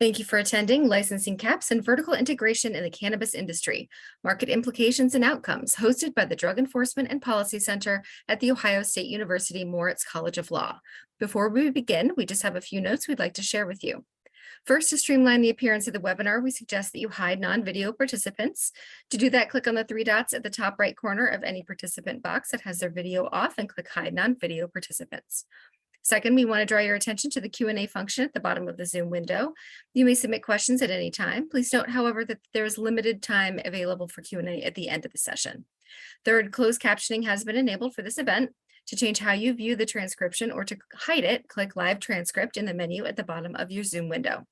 Thank you for attending Licensing Caps and Vertical Integration in the Cannabis Industry, Market Implications and Outcomes, hosted by the Drug Enforcement and Policy Center at The Ohio State University Moritz College of Law. Before we begin, we just have a few notes we'd like to share with you. First, to streamline the appearance of the webinar, we suggest that you hide non-video participants. To do that, click on the three dots at the top right corner of any participant box that has their video off and click Hide Non-Video Participants. Second, we want to draw your attention to the Q&A function at the bottom of the Zoom window. You may submit questions at any time. Please note, however, that there is limited time available for Q&A at the end of the session. Third, closed captioning has been enabled for this event. To change how you view the transcription or to hide it, click Live Transcript in the menu at the bottom of your Zoom window.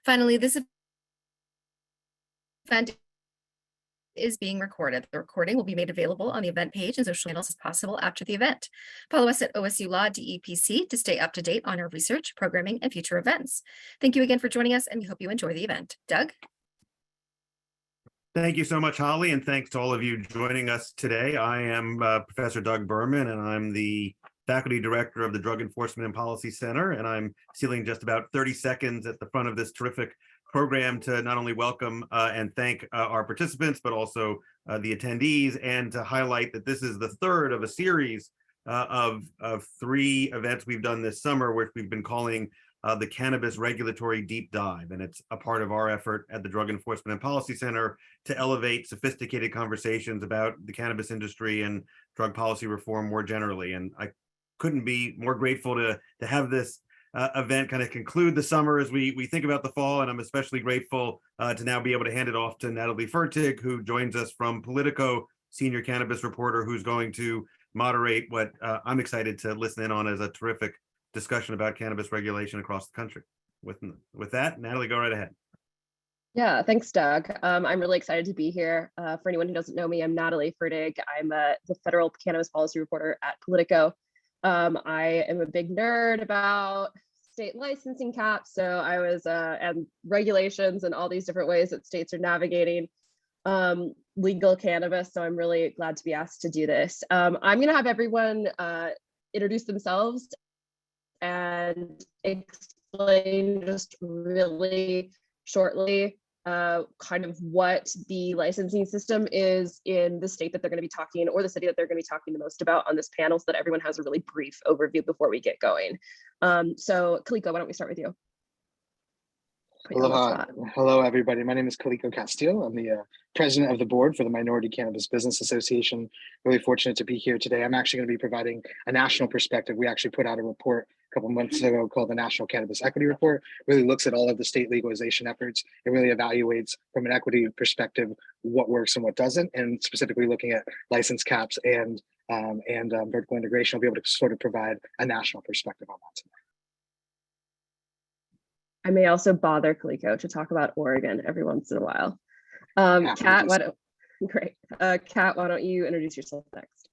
Finally, this event is being recorded. The recording will be made available on the event page and social channels as possible after the event. Follow us at OSU Law DEPC to stay up to date on our research, programming, and future events. Thank you again for joining us, and we hope you enjoy the event. Doug? Thank you so much, Holly, and thanks to all of you joining us today. I am Professor Doug Berman, and I'm the Faculty Director of the Drug Enforcement and Policy Center, and I'm stealing just about 30 seconds at the front of this terrific program to not only welcome and thank our participants, but also the attendees, and to highlight that this is the third of a series of three events we've done this summer, which we've been calling the Cannabis Regulatory Deep Dive. And it's a part of our effort at the Drug Enforcement and Policy Center to elevate sophisticated conversations about the cannabis industry and drug policy reform more generally. And I couldn't be more grateful to have this event kind of conclude the summer as we think about the fall. And I'm especially grateful to now be able to hand it off to Natalie Fertig, who joins us from Politico, senior cannabis reporter, who's going to moderate what I'm excited to listen in on as a terrific discussion about cannabis regulation across the country. With that, Natalie, go right ahead. Yeah, thanks, Doug. I'm really excited to be here. For anyone who doesn't know me, I'm Natalie Fertig. I'm the federal cannabis policy reporter at Politico. I am a big nerd about state licensing caps, so I was and regulations and all these different ways that states are navigating legal cannabis. So I'm really glad to be asked to do this. I'm going to have everyone introduce themselves and explain just really shortly kind of what the licensing system is in the state that they're going to be talking, or the city that they're going to be talking the most about on this panel, so that everyone has a really brief overview before we get going. So Kaliko, why don't we start with you? Hello, everybody. My name is Kaliko Castillo. I'm the president of the board for the Minority Cannabis Business Association. Really fortunate to be here today. I'm actually going to be providing a national perspective. We actually put out a report a couple months ago called the National Cannabis Equity Report. Really looks at all of the state legalization efforts. It really evaluates from an equity perspective what works and what doesn't, and specifically looking at license caps and vertical integration. I'll be able to sort of provide a national perspective on that tonight. I may also bother Kaliko to talk about Oregon every once in a while. Kat, why don't you introduce yourself next?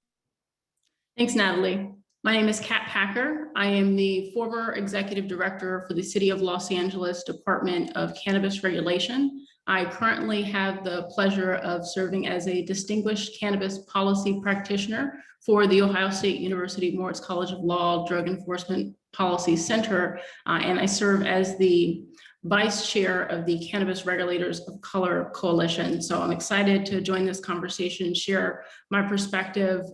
Thanks, Natalie. My name is Kat Packer. I am the former executive director for the City of Los Angeles Department of Cannabis Regulation. I currently have the pleasure of serving as a distinguished cannabis policy practitioner for the Ohio State University Moritz College of Law Drug Enforcement Policy Center, and I serve as the vice chair of the Cannabis Regulators of Color Coalition. So I'm excited to join this conversation and share my perspective,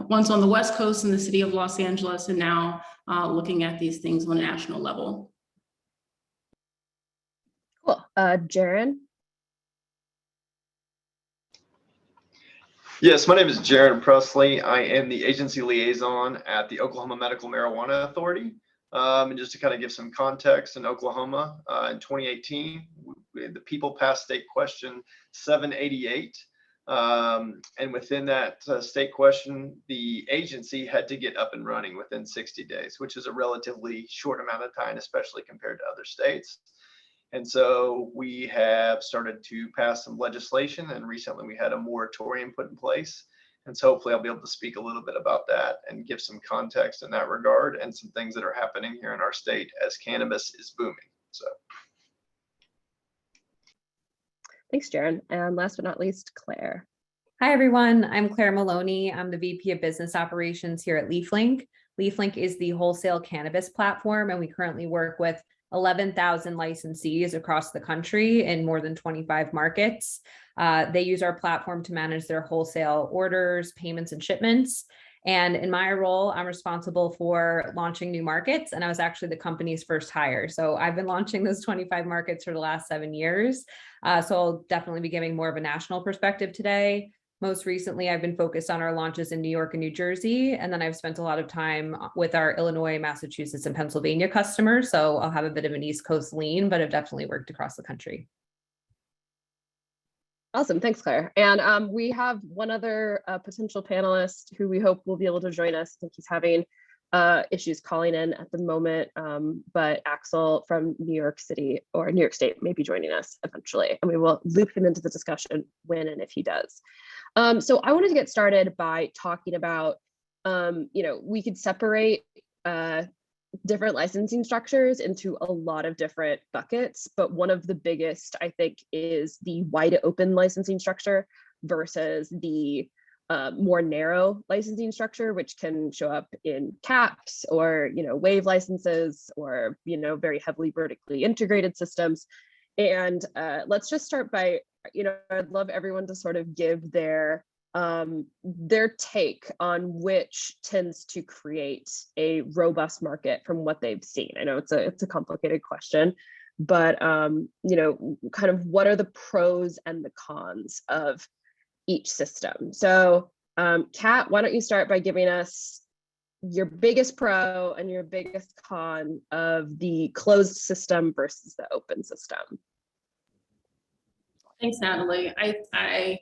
once on the West Coast in the city of Los Angeles, and now looking at these things on a national level. Cool. Jaron? Yes, my name is Jaron Presley. I am the agency liaison at the Oklahoma Medical Marijuana Authority. And just to kind of give some context, in Oklahoma in 2018, the people passed state question 788. And within that state question, the agency had to get up and running within 60 days, which is a relatively short amount of time, especially compared to other states. And so we have started to pass some legislation, and recently we had a moratorium put in place. And so hopefully I'll be able to speak a little bit about that and give some context in that regard and some things that are happening here in our state as cannabis is booming. So. Thanks, Jaron. And last but not least, Claire. Hi, everyone. I'm Claire Maloney. I'm the VP of Business Operations here at LeafLink. LeafLink is the wholesale cannabis platform, and we currently work with 11,000 licensees across the country in more than 25 markets. They use our platform to manage their wholesale orders, payments, and shipments. And in my role, I'm responsible for launching new markets, and I was actually the company's first hire. So I've been launching those 25 markets for the last 7 years. So I'll definitely be giving more of a national perspective today. Most recently, I've been focused on our launches in New York and New Jersey, and then I've spent a lot of time with our Illinois, Massachusetts, and Pennsylvania customers. So I'll have a bit of an East Coast lean, but I've definitely worked across the country. Awesome, thanks, Claire. And we have one other potential panelist who we hope will be able to join us. I think he's having issues calling in at the moment, but Axel from New York City or New York State may be joining us eventually, and we will loop him into the discussion when and if he does. So I wanted to get started by talking about, we could separate different licensing structures into a lot of different buckets, but one of the biggest, I think, is the wide open licensing structure versus the more narrow licensing structure, which can show up in caps or, waive licenses or, very heavily vertically integrated systems. And let's just start by, I'd love everyone to sort of give their take on which tends to create a robust market from what they've seen. I know it's a complicated question, but kind of what are the pros and the cons of each system? So Kat, why don't you start by giving us your biggest pro and your biggest con of the closed system versus the open system? Thanks, Natalie. I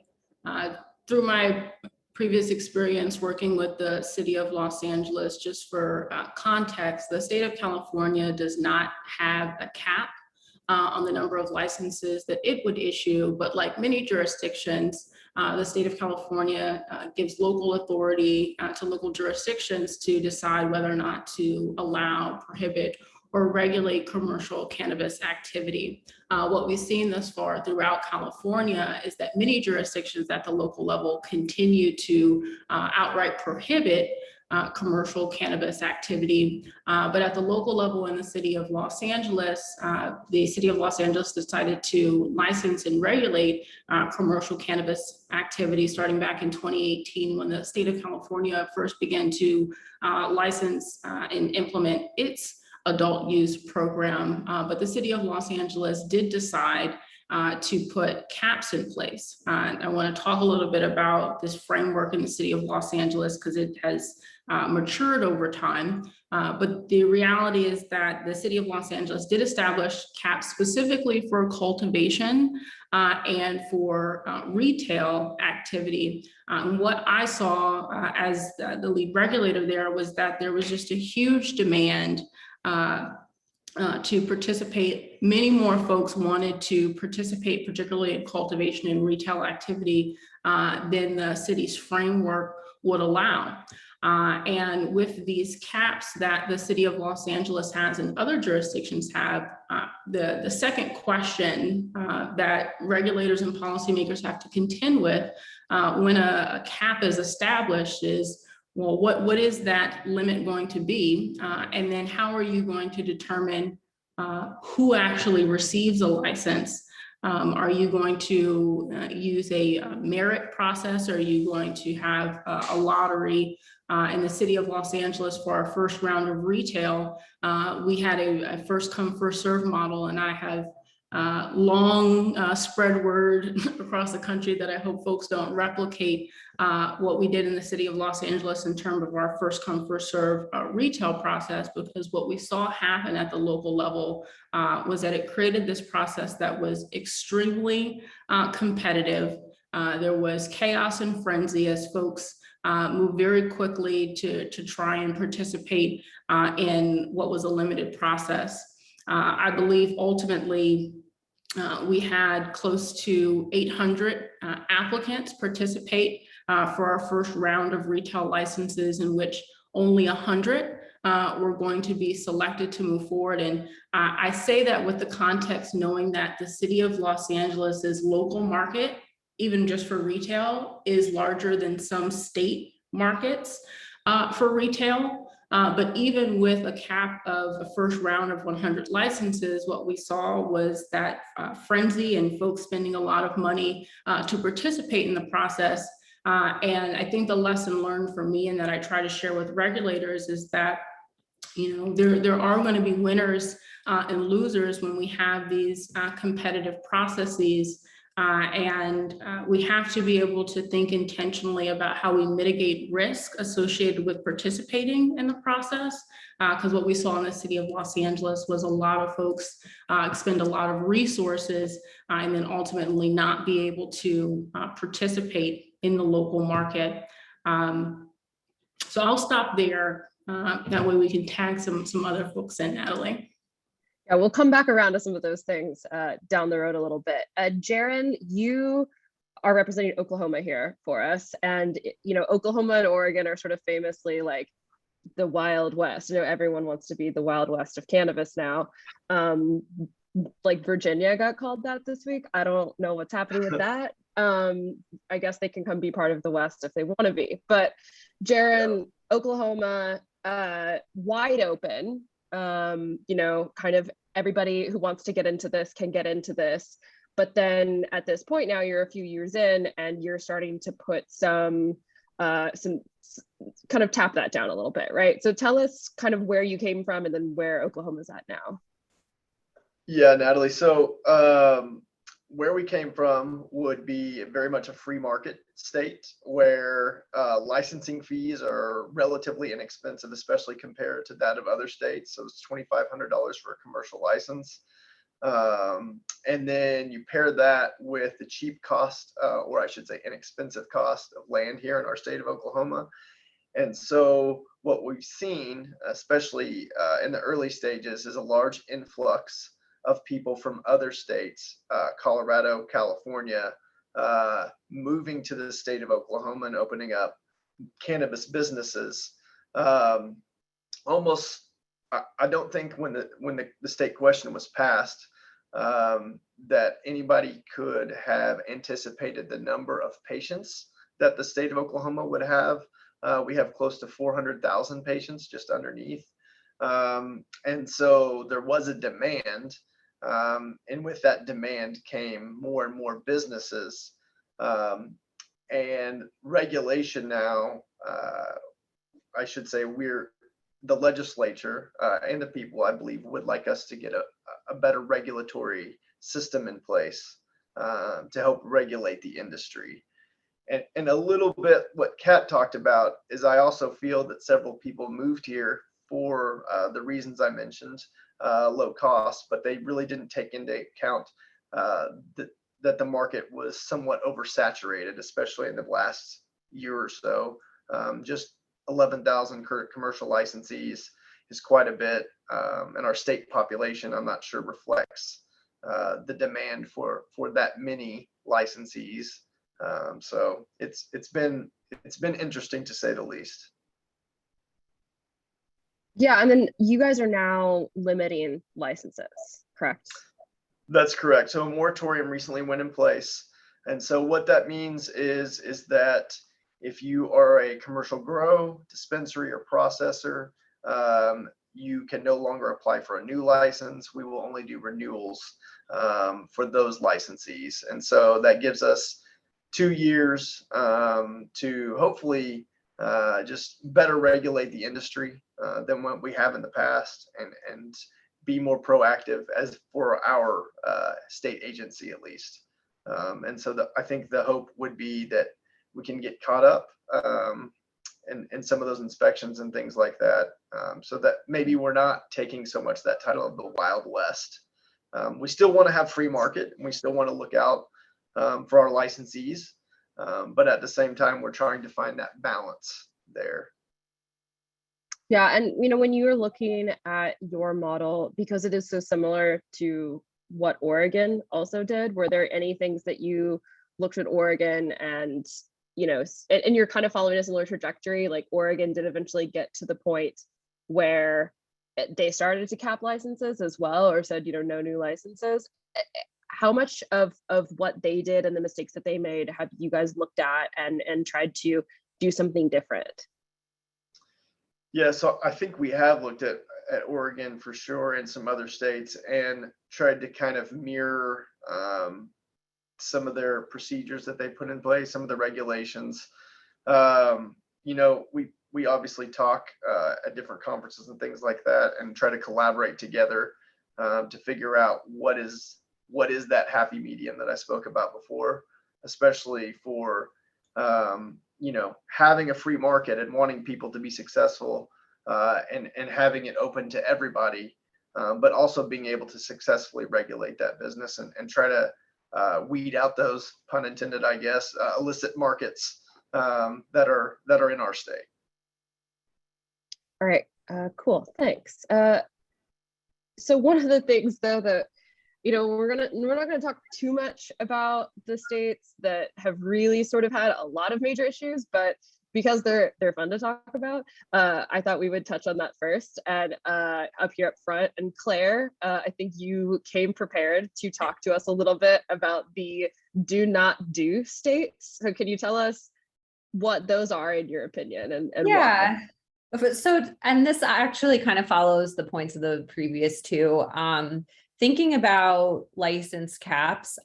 through my previous experience working with the city of Los Angeles, just for context, the state of California does not have a cap on the number of licenses that it would issue, but like many jurisdictions, the state of California gives local authority to local jurisdictions to decide whether or not to allow, prohibit, or regulate commercial cannabis activity. What we've seen thus far throughout California is that many jurisdictions at the local level continue to outright prohibit commercial cannabis activity. But at the local level in the city of Los Angeles, the city of Los Angeles decided to license and regulate commercial cannabis activity starting back in 2018 when the state of California first began to license and implement its adult use program, but the city of Los Angeles did decide to put caps in place. I want to talk a little bit about this framework in the city of Los Angeles because it has matured over time. But the reality is that the city of Los Angeles did establish caps specifically for cultivation and for retail activity. What I saw as the lead regulator there was that there was just a huge demand to participate. Many more folks wanted to participate, particularly in cultivation and retail activity than the city's framework would allow. And with these caps that the city of Los Angeles has and other jurisdictions have, the second question that regulators and policymakers have to contend with when a cap is established is, well, what is that limit going to be? And then how are you going to determine who actually receives a license? Are you going to use a merit process? Or are you going to have a lottery? In the city of Los Angeles for our first round of retail, we had a first come, first serve model, and I have long spread word across the country that I hope folks don't replicate what we did in the city of Los Angeles in terms of our first come, first serve retail process, because what we saw happen at the local level was that it created this process that was extremely competitive. There was chaos and frenzy as folks moved very quickly to try and participate in what was a limited process. I believe ultimately we had close to 800 applicants participate for our first round of retail licenses, in which only 100 were going to be selected to move forward. And I say that with the context knowing that the city of Los Angeles's local market, even just for retail, is larger than some state markets for retail. But even with a cap of a first round of 100 licenses, what we saw was that frenzy and folks spending a lot of money to participate in the process. And I think the lesson learned for me, and that I try to share with regulators, is that there are going to be winners and losers when we have these competitive processes. And we have to be able to think intentionally about how we mitigate risk associated with participating in the process. Because what we saw in the city of Los Angeles was a lot of folks expend a lot of resources and then ultimately not be able to participate in the local market. So I'll stop there. That way we can tag some other folks in, Natalie. Yeah, we'll come back around to some of those things down the road a little bit. Jaren, you are representing Oklahoma here for us. And, Oklahoma and Oregon are sort of famously like the Wild West. Everyone wants to be the Wild West of cannabis now. Like Virginia got called that this week. I don't know what's happening with that. I guess they can come be part of the West if they want to be. But Jaren, Oklahoma, wide open. Kind of everybody who wants to get into this can get into this. But then at this point now, you're a few years in and you're starting to put some kind of tap that down a little bit, right? So tell us kind of where you came from and then where Oklahoma's at now. Yeah, Natalie. So where we came from would be very much a free market state where licensing fees are relatively inexpensive, especially compared to that of other states. So it's $2,500 for a commercial license. And then you pair that with the cheap cost, or I should say inexpensive cost of land here in our state of Oklahoma. And so what we've seen, especially in the early stages, is a large influx of people from other states, Colorado, California, moving to the state of Oklahoma and opening up cannabis businesses. Almost, I don't think when the state question was passed, that anybody could have anticipated the number of patients that the state of Oklahoma would have. We have close to 400,000 patients just underneath. And so there was a demand. And with that demand came more and more businesses, and regulation now. I should say the legislature and the people, I believe, would like us to get a better regulatory system in place to help regulate the industry. And a little bit what Kat talked about is I also feel that several people moved here for the reasons I mentioned. Low cost, but they really didn't take into account that the market was somewhat oversaturated, especially in the last year or so. Just 11,000 commercial licensees is quite a bit, and our state population, I'm not sure, reflects the demand for that many licensees. So it's been interesting to say the least. Yeah, and then you guys are now limiting licenses, correct? That's correct. So a moratorium recently went in place. And so what that means is that if you are a commercial grow, dispensary, or processor, you can no longer apply for a new license. We will only do renewals for those licensees. And so that gives us 2 years to hopefully just better regulate the industry than what we have in the past, and be more proactive as for our state agency at least. And so I think the hope would be that we can get caught up in some of those inspections and things like that, so that maybe we're not taking so much that title of the Wild West. We still want to have free market, and we still want to look out for our licensees. But at the same time, we're trying to find that balance there. Yeah, and when you were looking at your model, because it is so similar to what Oregon also did, were there any things that you looked at Oregon and and you're kind of following a similar trajectory? Like Oregon did eventually get to the point where they started to cap licenses as well, or said no new licenses. How much of what they did and the mistakes that they made have you guys looked at and tried to do something different? Yeah, so I think we have looked at Oregon for sure and some other states and tried to kind of mirror some of their procedures that they put in place, some of the regulations. You know, we obviously talk at different conferences and things like that, and try to collaborate together to figure out what is that happy medium that I spoke about before, especially for you know, having a free market and wanting people to be successful and having it open to everybody, but also being able to successfully regulate that business and try to weed out those, pun intended, I guess, illicit markets that are in our state. All right, cool, thanks. So one of the things though that, you know, we're not gonna talk too much about the states that have really sort of had a lot of major issues, but because they're fun to talk about, I thought we would touch on that first. And up here up front, and Claire, I think you came prepared to talk to us a little bit about the do not do states. So can you tell us what those are in your opinion and Yeah. why? So, and this actually kind of follows the points of the previous two. Thinking about license caps,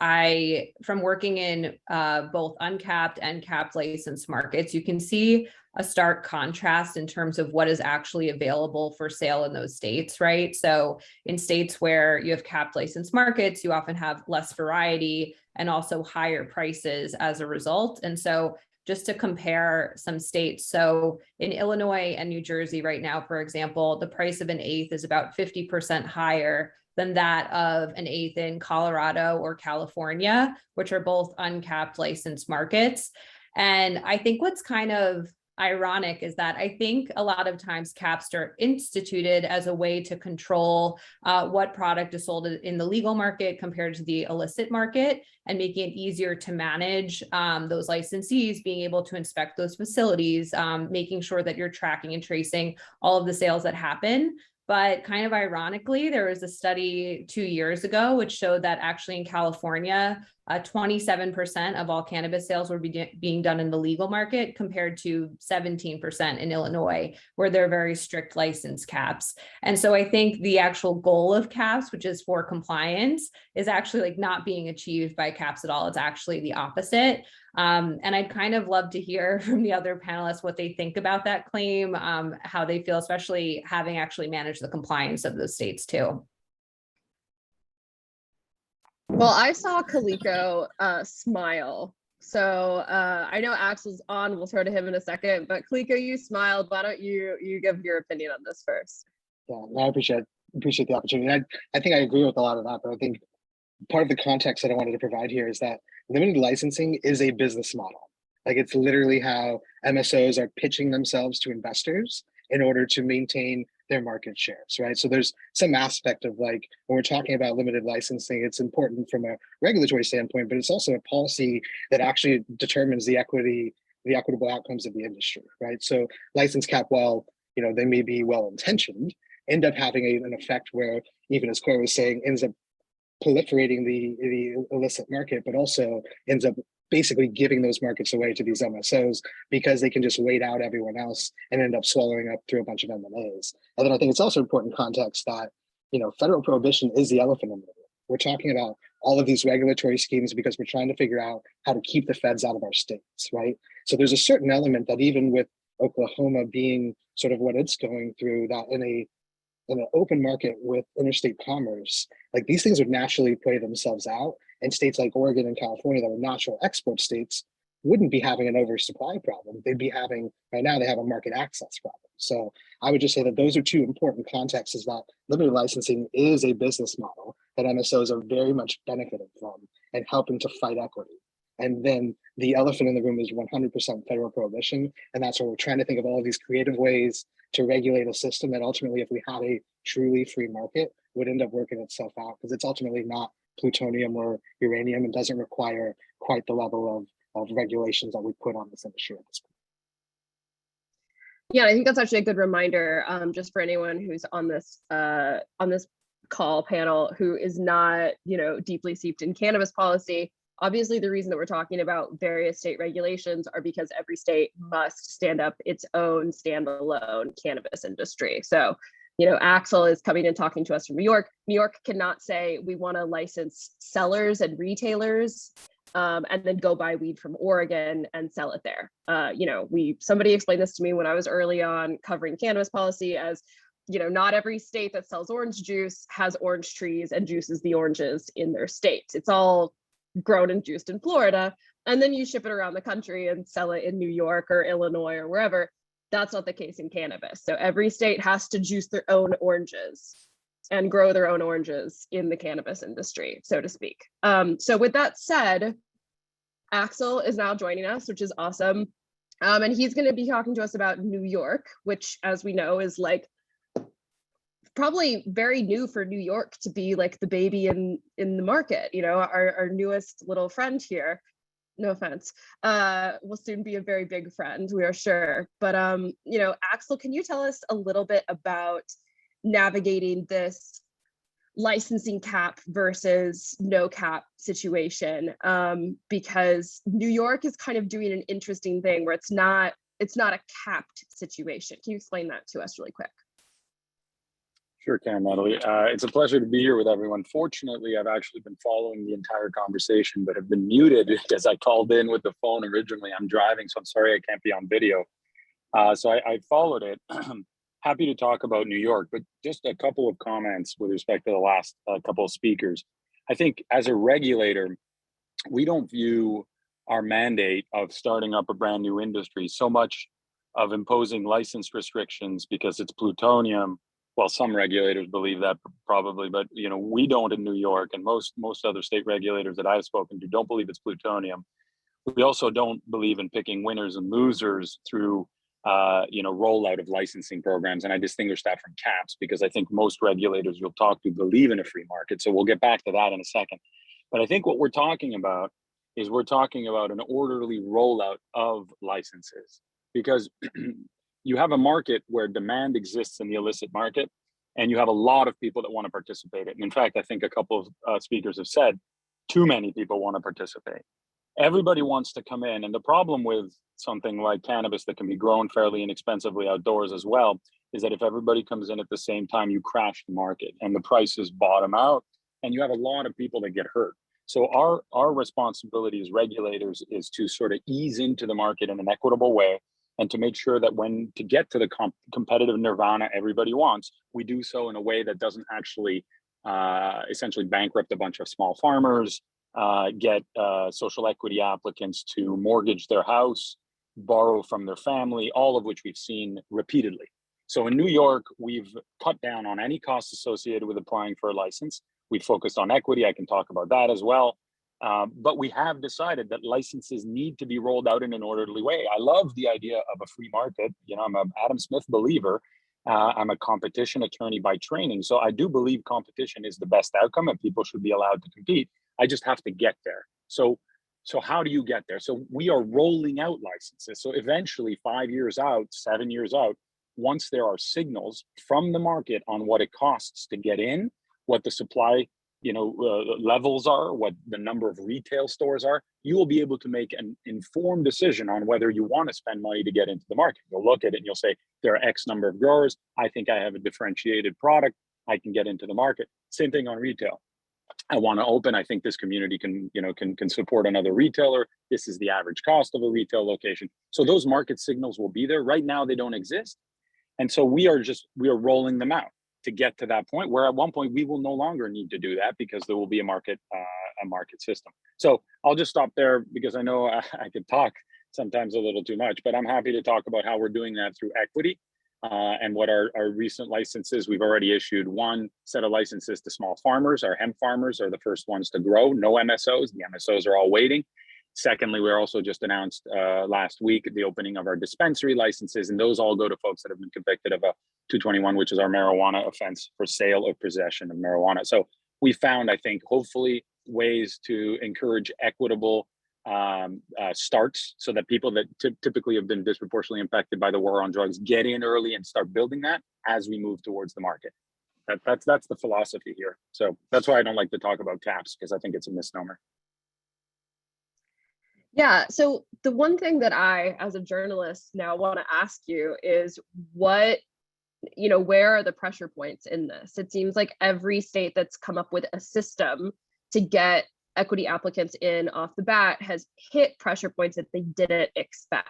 from working in both uncapped and capped license markets, you can see a stark contrast in terms of what is actually available for sale in those states, right? So in states where you have capped license markets, you often have less variety and also higher prices as a result. And so just to compare some states. So in Illinois and New Jersey right now, for example, the price of an eighth is about 50% higher than that of an eighth in Colorado or California, which are both uncapped licensed markets. And I think what's kind of ironic is that I think a lot of times caps are instituted as a way to control what product is sold in the legal market compared to the illicit market, and making it easier to manage those licensees, being able to inspect those facilities, making sure that you're tracking and tracing all of the sales that happen. But kind of ironically, there was a study 2 years ago which showed that actually in California, 27% of all cannabis sales were being done in the legal market compared to 17% in Illinois, where there are very strict license caps. And so I think the actual goal of caps, which is for compliance, is actually like not being achieved by caps at all. It's actually the opposite. And I'd kind of love to hear from the other panelists what they think about that claim, how they feel, especially having actually managed the compliance of those states too. Well, I saw Kaliko smile. So I know Axel's on, we'll turn to him in a second, but Kaliko, you smiled. Why don't you give your opinion on this first? Yeah, I appreciate the opportunity. I think I agree with a lot of that, but I think part of the context that I wanted to provide here is that limited licensing is a business model. Like, it's literally how MSOs are pitching themselves to investors in order to maintain their market shares, right? So there's some aspect of, like, when we're talking about limited licensing, it's important from a regulatory standpoint, but it's also a policy that actually determines the equitable outcomes of the industry, right? So license cap, while, you know, they may be well-intentioned, end up having an effect where, even as Claire was saying, ends up proliferating the illicit market, but also ends up basically giving those markets away to these MSOs because they can just wait out everyone else and end up swallowing up through a bunch of MMAs. And then I think it's also important context that, you know, federal prohibition is the elephant in the room. We're talking about all of these regulatory schemes because we're trying to figure out how to keep the feds out of our states, right? So there's a certain element that, even with Oklahoma being sort of what it's going through, that in an open market with interstate commerce, like, these things would naturally play themselves out. And states like Oregon and California, that are natural export states, wouldn't be having an oversupply problem. They'd be having, right now, they have a market access problem. So I would just say that those are two important contexts, is that limited licensing is a business model that MSOs are very much benefiting from and helping to fight equity. And then the elephant in the room is 100% federal prohibition. And that's where we're trying to think of all of these creative ways to regulate a system that ultimately, if we had a truly free market, would end up working itself out, because it's ultimately not plutonium or uranium and doesn't require quite the level of regulations that we put on this industry at this point. Yeah, I think that's actually a good reminder, just for anyone who's on this call panel who is not, you know, deeply steeped in cannabis policy. Obviously, the reason that we're talking about various state regulations are because every state must stand up its own standalone cannabis industry. So, Axel is coming and talking to us from New York. New York cannot say we want to license sellers and retailers and then go buy weed from Oregon and sell it there. Somebody explained this to me when I was early on covering cannabis policy as, not every state that sells orange juice has orange trees and juices the oranges in their state. It's all grown and juiced in Florida, and then you ship it around the country and sell it in New York or Illinois or wherever. That's not the case in cannabis. So every state has to juice their own oranges and grow their own oranges in the cannabis industry, so to speak. So with that said, Axel is now joining us, which is awesome. And he's going to be talking to us about New York, which, as we know, is like probably very new for New York to be like the baby in the market. Our newest little friend here, no offense, will soon be a very big friend, we are sure. But Axel, can you tell us a little bit about navigating this licensing cap versus no cap situation? Because New York is kind of doing an interesting thing where it's not a capped situation. Can you explain that to us really quick? Sure can, Natalie. It's a pleasure to be here with everyone. Fortunately, I've actually been following the entire conversation, but have been muted because I called in with the phone originally. I'm driving, so I'm sorry I can't be on video. So I followed it. Happy to talk about New York, but just a couple of comments with respect to the last couple of speakers. I think as a regulator, we don't view our mandate of starting up a brand new industry so much of imposing license restrictions because it's plutonium. Well, some regulators believe that probably, but we don't in New York, and most other state regulators that I've spoken to don't believe it's plutonium. We also don't believe in picking winners and losers through rollout of licensing programs, and I distinguish that from caps because I think most regulators you'll talk to believe in a free market. So we'll get back to that in a second. But I think what we're talking about is an orderly rollout of licenses, because you have a market where demand exists in the illicit market, and you have a lot of people that want to participate in it. And in fact, I think a couple of speakers have said too many people want to participate. Everybody wants to come in. And the problem with something like cannabis that can be grown fairly inexpensively outdoors as well is that if everybody comes in at the same time, you crash the market and the prices bottom out, and you have a lot of people that get hurt. So our responsibility as regulators is to sort of ease into the market in an equitable way, and to make sure that when to get to the competitive nirvana everybody wants, we do so in a way that doesn't actually essentially bankrupt a bunch of small farmers, get social equity applicants to mortgage their house, borrow from their family, all of which we've seen repeatedly. So in New York, we've cut down on any costs associated with applying for a license. We've focused on equity. I can talk about that as well. But we have decided that licenses need to be rolled out in an orderly way. I love the idea of a free market. I'm an Adam Smith believer. I'm a competition attorney by training. So I do believe competition is the best outcome and people should be allowed to compete. I just have to get there. So how do you get there? So we are rolling out licenses. So eventually 5 years out, 7 years out, once there are signals from the market on what it costs to get in, what the supply levels are, what the number of retail stores are, you will be able to make an informed decision on whether you want to spend money to get into the market. You'll look at it and you'll say, there are X number of growers. I think I have a differentiated product. I can get into the market. Same thing on retail. I want to open. I think this community can support another retailer. This is the average cost of a retail location. So those market signals will be there. Right now, they don't exist. And so we are rolling them out to get to that point where at one point we will no longer need to do that because there will be a market system. So I'll just stop there because I know I could talk sometimes a little too much, but I'm happy to talk about how we're doing that through equity and what our recent licenses. We've already issued one set of licenses to small farmers. Our hemp farmers are the first ones to grow. No MSOs. The MSOs are all waiting. Secondly, we also just announced last week the opening of our dispensary licenses, and those all go to folks that have been convicted of a 221, which is our marijuana offense for sale or possession of marijuana. So we found, I think, hopefully ways to encourage equitable starts so that people that typically have been disproportionately impacted by the war on drugs get in early and start building that as we move towards the market. That's the philosophy here. So that's why I don't like to talk about caps, because I think it's a misnomer. Yeah, so the one thing that I, as a journalist, now want to ask you is what, where are the pressure points in this? It seems like every state that's come up with a system to get equity applicants in off the bat has hit pressure points that they didn't expect.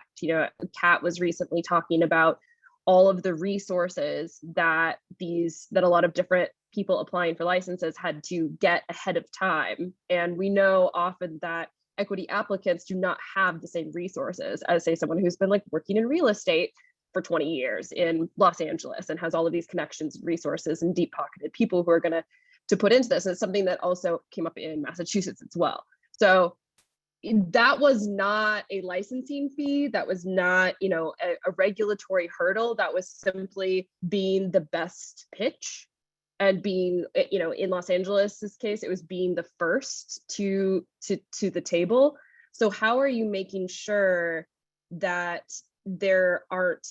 Kat was recently talking about all of the resources that a lot of different people applying for licenses had to get ahead of time. And we know often that equity applicants do not have the same resources as, say, someone who's been working in real estate for 20 years in Los Angeles and has all of these connections, resources, and deep-pocketed people who are going to put into this. And it's something that also came up in Massachusetts as well. So that was not a licensing fee. That was not, a regulatory hurdle. That was simply being the best pitch and being, in Los Angeles's case, it was being the first to the table. So how are you making sure that there aren't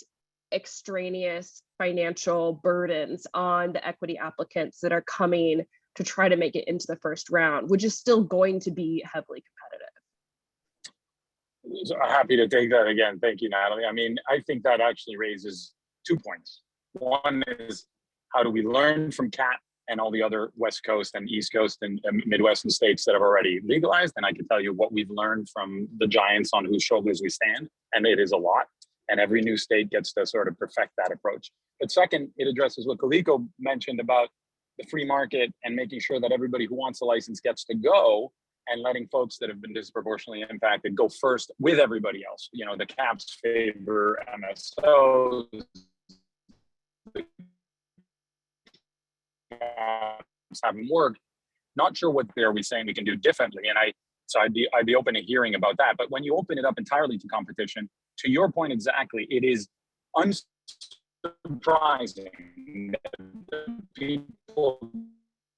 extraneous financial burdens on the equity applicants that are coming to try to make it into the first round, which is still going to be heavily competitive? So happy to take that again. Thank you, Natalie. I mean, I think that actually raises 2 points. One is, how do we learn from CAT and all the other West Coast and East Coast and Midwestern states that have already legalized? And I can tell you what we've learned from the giants on whose shoulders we stand, and it is a lot. And every new state gets to sort of perfect that approach. But second, it addresses what Kaliko mentioned about the free market and making sure that everybody who wants a license gets to go, and letting folks that have been disproportionately impacted go first with everybody else. The caps favor MSOs, haven't worked. Not sure what are we saying we can do differently. And I'd be open to hearing about that. But when you open it up entirely to competition, to your point exactly, it is unsurprising that the people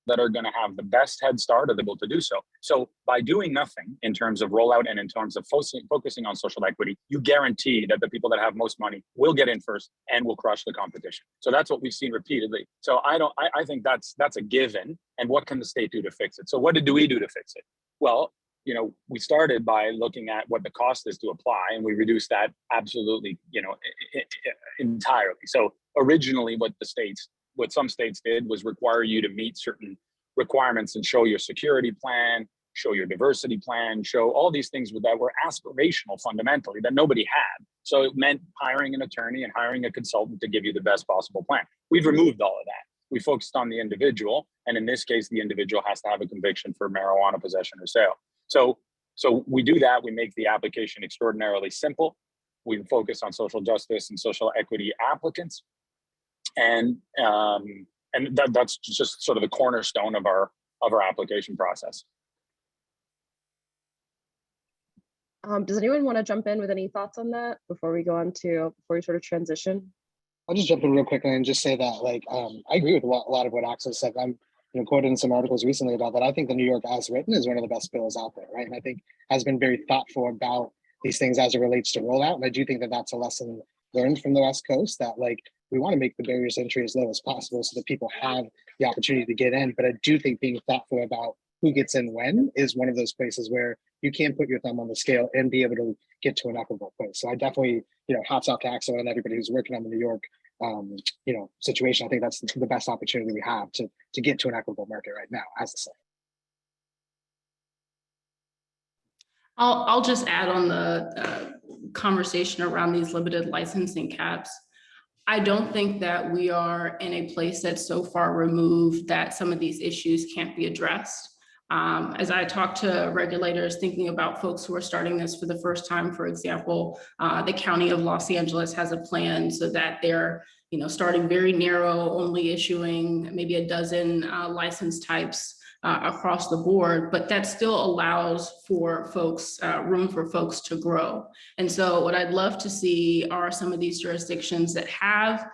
that are going to have the best head start are able to do so. So by doing nothing in terms of rollout and in terms of focusing on social equity, you guarantee that the people that have most money will get in first and will crush the competition. So that's what we've seen repeatedly. So I think that's a given. And what can the state do to fix it? So what did we do to fix it? Well, we started by looking at what the cost is to apply, and we reduced that absolutely, entirely. So originally what some states did was require you to meet certain requirements and show your security plan, show your diversity plan, show all these things that were aspirational fundamentally that nobody had. So it meant hiring an attorney and hiring a consultant to give you the best possible plan. We've removed all of that. We focused on the individual. And in this case, the individual has to have a conviction for marijuana possession or sale. So we do that. We make the application extraordinarily simple. We focus on social justice and social equity applicants. And that's just sort of the cornerstone of our application process. Does anyone want to jump in with any thoughts on that before we sort of transition? I'll just jump in real quickly and just say that, I agree with a lot of what Axel said. I'm quoted in some articles recently about that. I think the New York as written is one of the best bills out there, right? And I think has been very thoughtful about these things as it relates to rollout. And I do think that that's a lesson learned from the West Coast, that we want to make the barriers to entry as low as possible so that people have the opportunity to get in. But I do think being thoughtful about who gets in when is one of those places where you can put your thumb on the scale and be able to get to an equitable place. So I definitely, hats off to Axel and everybody who's working on the New York, situation. I think that's the best opportunity we have to get to an equitable market right now as a state. I'll just add on the conversation around these limited licensing caps. I don't think that we are in a place that's so far removed that some of these issues can't be addressed. As I talk to regulators thinking about folks who are starting this for the first time, for example, the County of Los Angeles has a plan so that they're starting very narrow, only issuing maybe a dozen license types across the board, but that still allows for folks, room for folks to grow. And so what I'd love to see are some of these jurisdictions that have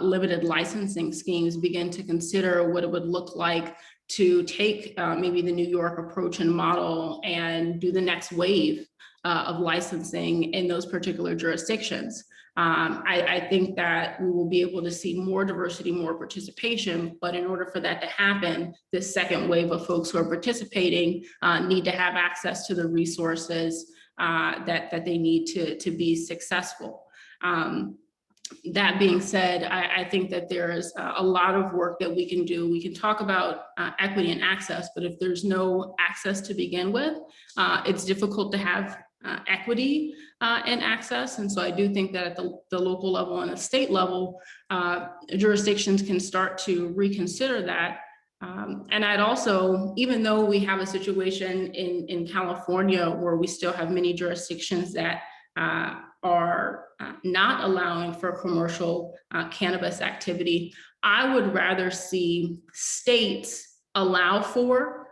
limited licensing schemes begin to consider what it would look like to take maybe the New York approach and model and do the next wave of licensing in those particular jurisdictions. I think that we will be able to see more diversity, more participation, but in order for that to happen, this second wave of folks who are participating need to have access to the resources that they need to be successful. That being said, I think that there is a lot of work that we can do. We can talk about equity and access, but if there's no access to begin with, it's difficult to have equity and access. And so I do think that at the local level and the state level, jurisdictions can start to reconsider that. And I'd also, even though we have a situation in California where we still have many jurisdictions that are not allowing for commercial cannabis activity, I would rather see states allow for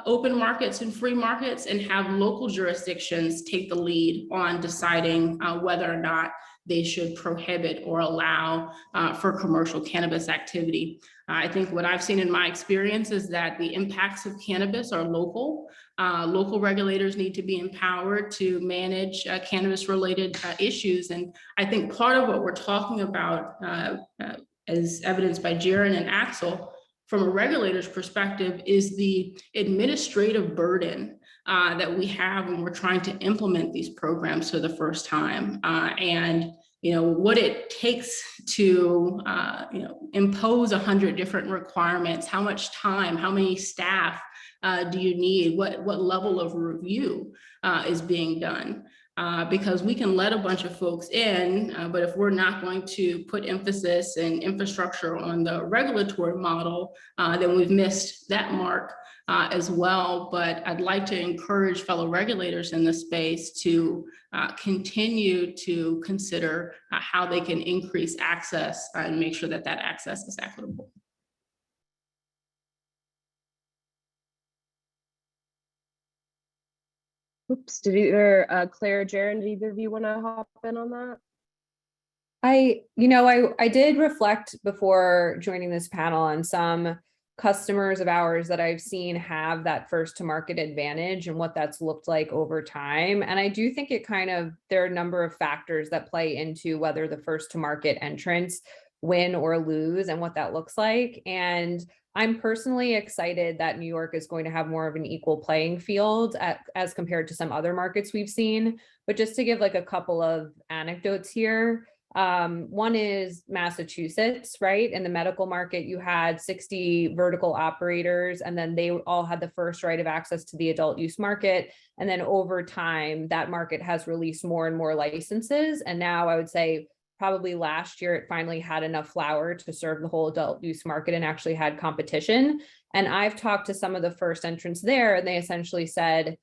open markets and free markets and have local jurisdictions take the lead on deciding whether or not they should prohibit or allow for commercial cannabis activity. I think what I've seen in my experience is that the impacts of cannabis are local. Local regulators need to be empowered to manage cannabis-related issues. And I think part of what we're talking about, as evidenced by Jaron and Axel, from a regulator's perspective, is the administrative burden that we have when we're trying to implement these programs for the first time. And what it takes to impose 100 different requirements, how much time, how many staff do you need, what level of review is being done. Because we can let a bunch of folks in, but if we're not going to put emphasis and infrastructure on the regulatory model, then we've missed that mark as well. But I'd like to encourage fellow regulators in this space to continue to consider how they can increase access and make sure that that access is equitable. Oops, did either Claire or Jaron, did either of you want to hop in on that? I did reflect before joining this panel on some customers of ours that I've seen have that first to market advantage and what that's looked like over time. And I do think there are a number of factors that play into whether the first to market entrants win or lose and what that looks like. And I'm personally excited that New York is going to have more of an equal playing field as compared to some other markets we've seen. But just to give like a couple of anecdotes here, one is Massachusetts, right? In the medical market, you had 60 vertical operators, and then they all had the first right of access to the adult use market. And then over time, that market has released more and more licenses. And now I would say probably last year, it finally had enough flower to serve the whole adult use market and actually had competition. And I've talked to some of the first entrants there, and they essentially said,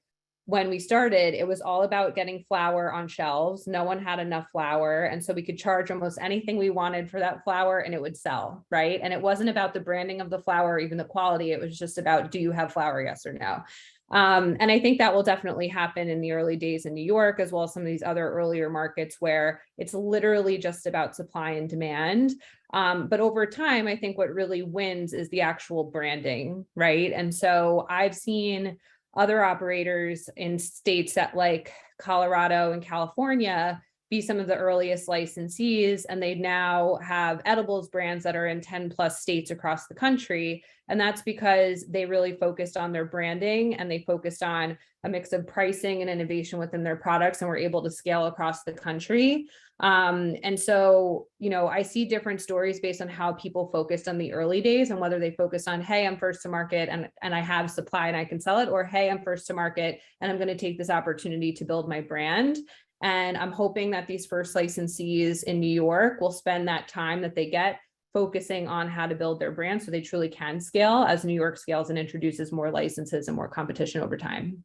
when we started, it was all about getting flower on shelves. No one had enough flower. And so we could charge almost anything we wanted for that flower and it would sell, right? And it wasn't about the branding of the flower or even the quality. It was just about, do you have flower, yes or no? And I think that will definitely happen in the early days in New York, as well as some of these other earlier markets where it's literally just about supply and demand. But over time, I think what really wins is the actual branding, right? And so I've seen other operators in states that like Colorado and California be some of the earliest licensees, and they now have edibles brands that are in 10 plus states across the country. And that's because they really focused on their branding and they focused on a mix of pricing and innovation within their products, and were able to scale across the country. And so, I see different stories based on how people focused on the early days and whether they focused on, hey, I'm first to market and I have supply and I can sell it, or hey, I'm first to market and I'm going to take this opportunity to build my brand. And I'm hoping that these first licensees in New York will spend that time that they get focusing on how to build their brand so they truly can scale as New York scales and introduces more licenses and more competition over time.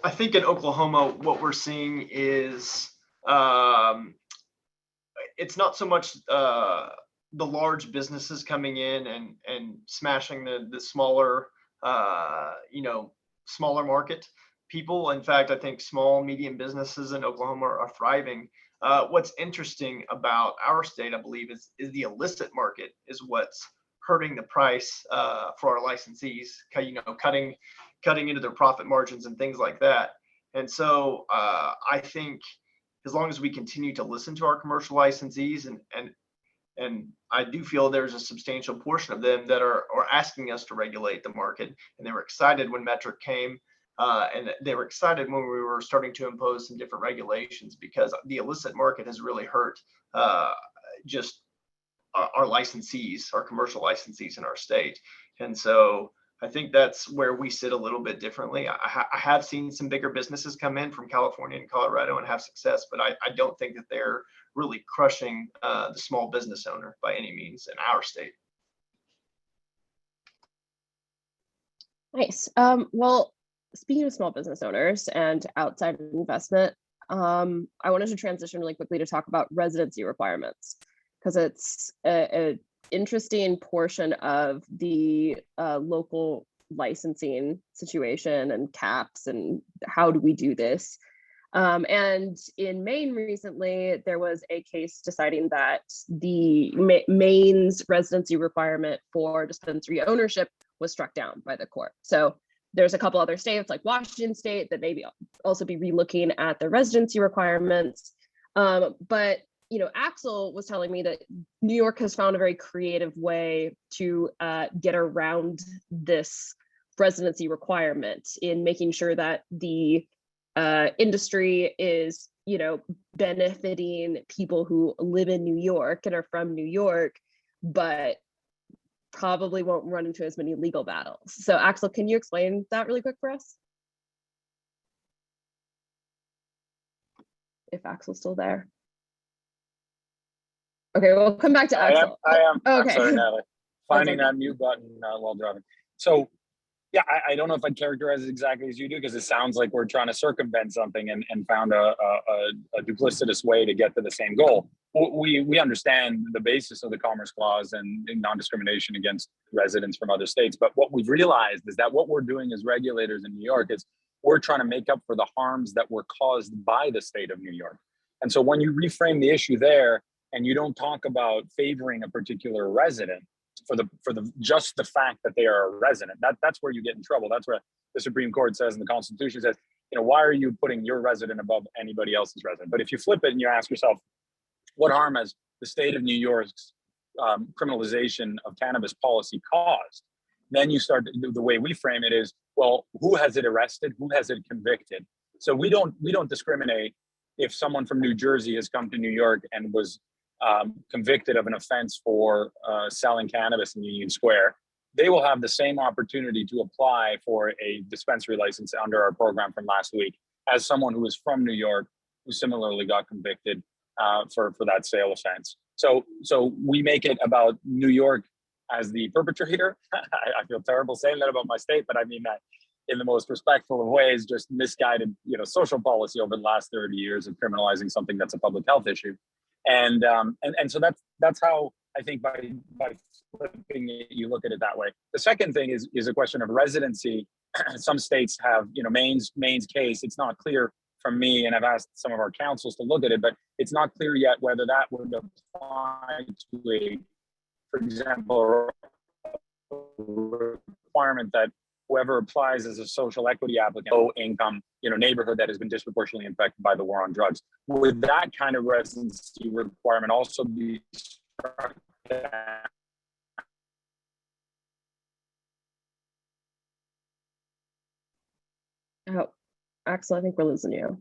I think in Oklahoma, what we're seeing is it's not so much the large businesses coming in and smashing the smaller, smaller market people. In fact, I think small, medium businesses in Oklahoma are thriving. What's interesting about our state, I believe, is the illicit market is what's hurting the price for our licensees, cutting into their profit margins and things like that. And so I think as long as we continue to listen to our commercial licensees And I do feel there's a substantial portion of them that are asking us to regulate the market. And they were excited when Metric came. And they were excited when we were starting to impose some different regulations, because the illicit market has really hurt just our licensees, our commercial licensees in our state. And so I think that's where we sit a little bit differently. I have seen some bigger businesses come in from California and Colorado and have success, but I don't think that they're really crushing the small business owner by any means in our state. Nice. Well, speaking of small business owners and outside investment, I wanted to transition really quickly to talk about residency requirements, because it's an interesting portion of the local licensing situation and caps and how do we do this. And in Maine recently, there was a case deciding that the Maine's residency requirement for dispensary ownership was struck down by the court. So there's a couple other states like Washington State that maybe also be relooking at the residency requirements. But Axel was telling me that New York has found a very creative way to get around this residency requirement in making sure that the industry is, benefiting people who live in New York and are from New York, but probably won't run into as many legal battles. So Axel, can you explain that really quick for us? If Axel's still there. Okay, we'll come back to Axel. I am. Okay. I'm sorry, Natalie. Finding that mute button while driving. So, yeah, I don't know if I'd characterize it exactly as you do, because it sounds like we're trying to circumvent something and found a duplicitous way to get to the same goal. We understand the basis of the Commerce Clause and non-discrimination against residents from other states. But what we've realized is that what we're doing as regulators in New York is we're trying to make up for the harms that were caused by the state of New York. And so when you reframe the issue there, and you don't talk about favoring a particular resident for just the fact that they are a resident, that's where you get in trouble. That's where the Supreme Court says, and the Constitution says, why are you putting your resident above anybody else's resident? But if you flip it and you ask yourself, what harm has the state of New York's criminalization of cannabis policy caused? Then you start, the way we frame it is, well, who has it arrested? Who has it convicted? So we don't discriminate if someone from New Jersey has come to New York and was convicted of an offense for selling cannabis in Union Square. They will have the same opportunity to apply for a dispensary license under our program from last week as someone who is from New York who similarly got convicted for that sale offense. So we make it about New York as the perpetrator. I feel terrible saying that about my state, but I mean that in the most respectful of ways, just misguided, social policy over the last 30 years of criminalizing something that's a public health issue. And so that's how I think by flipping it, you look at it that way. The second thing is a question of residency. Some states have, Maine's case. It's not clear from me, and I've asked some of our councils to look at it, but it's not clear yet whether that would apply to for example, requirement that whoever applies as a social equity applicant, low income, neighborhood that has been disproportionately impacted by the war on drugs. Would that kind of residency requirement also be struck down? Oh, Axel, I think we're losing you.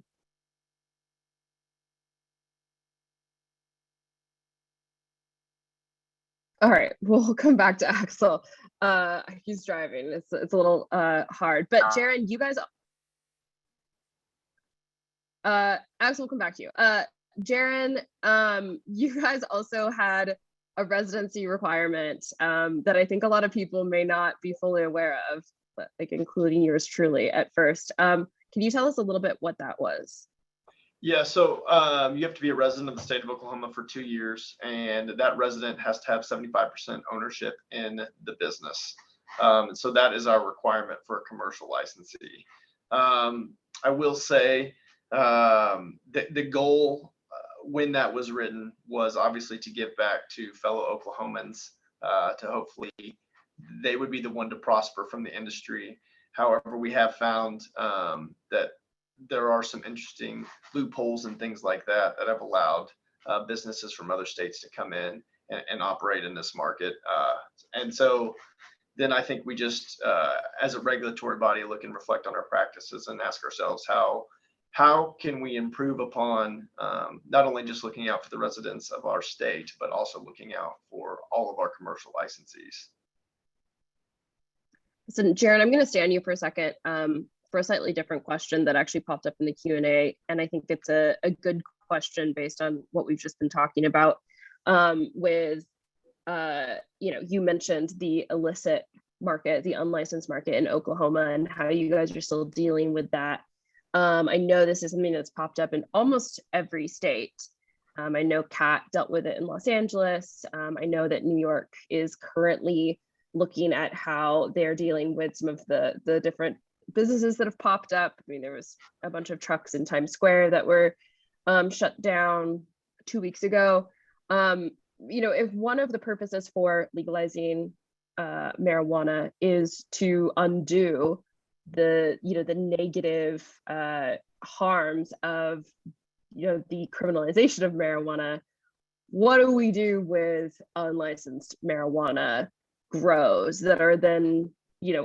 All right, we'll come back to Axel. He's driving. It's a little hard, but Jaron, you guys. Axel, we'll come back to you. Jaron, you guys also had a residency requirement that I think a lot of people may not be fully aware of, but like including yours truly at first. Can you tell us a little bit what that was? Yeah, so you have to be a resident of the state of Oklahoma for 2 years, and that resident has to have 75% ownership in the business. So that is our requirement for a commercial licensee. I will say the goal when that was written was obviously to give back to fellow Oklahomans to hopefully they would be the one to prosper from the industry. However, we have found that there are some interesting loopholes and things like that that have allowed businesses from other states to come in and operate in this market. And so then I think we just, as a regulatory body, look and reflect on our practices and ask ourselves how can we improve upon not only just looking out for the residents of our state, but also looking out for all of our commercial licensees. So Jaron, I'm going to stay on you for a second for a slightly different question that actually popped up in the Q&A. And I think it's a good question based on what we've just been talking about with, you mentioned the illicit market, the unlicensed market in Oklahoma, and how you guys are still dealing with that. I know this is something that's popped up in almost every state. I know Kat dealt with it in Los Angeles. I know that New York is currently looking at how they're dealing with some of the different businesses that have popped up. I mean, there was a bunch of trucks in Times Square that were shut down 2 weeks ago. If one of the purposes for legalizing marijuana is to undo the negative harms of the criminalization of marijuana, what do we do with unlicensed marijuana grows that are then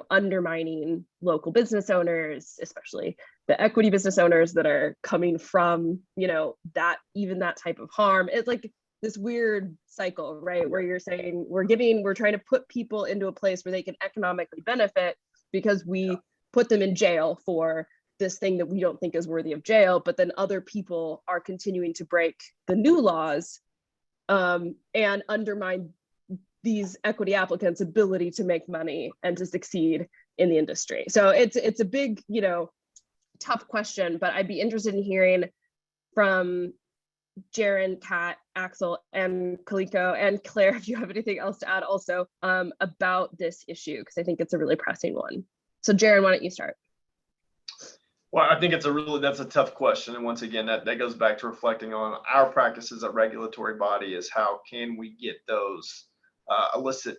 undermining local business owners, especially the equity business owners that are coming from that type of harm? It's like this weird cycle, right, where you're saying we're trying to put people into a place where they can economically benefit because we put them in jail for this thing that we don't think is worthy of jail, but then other people are continuing to break the new laws and undermine these equity applicants' ability to make money and to succeed in the industry. So it's a big, tough question, but I'd be interested in hearing from Jaron, Kat, Axel, and Kaliko, and Claire, if you have anything else to add also about this issue, because I think it's a really pressing one. So Jaron, why don't you start? Well, I think that's a tough question. And once again, that goes back to reflecting on our practices at regulatory body is how can we get those illicit,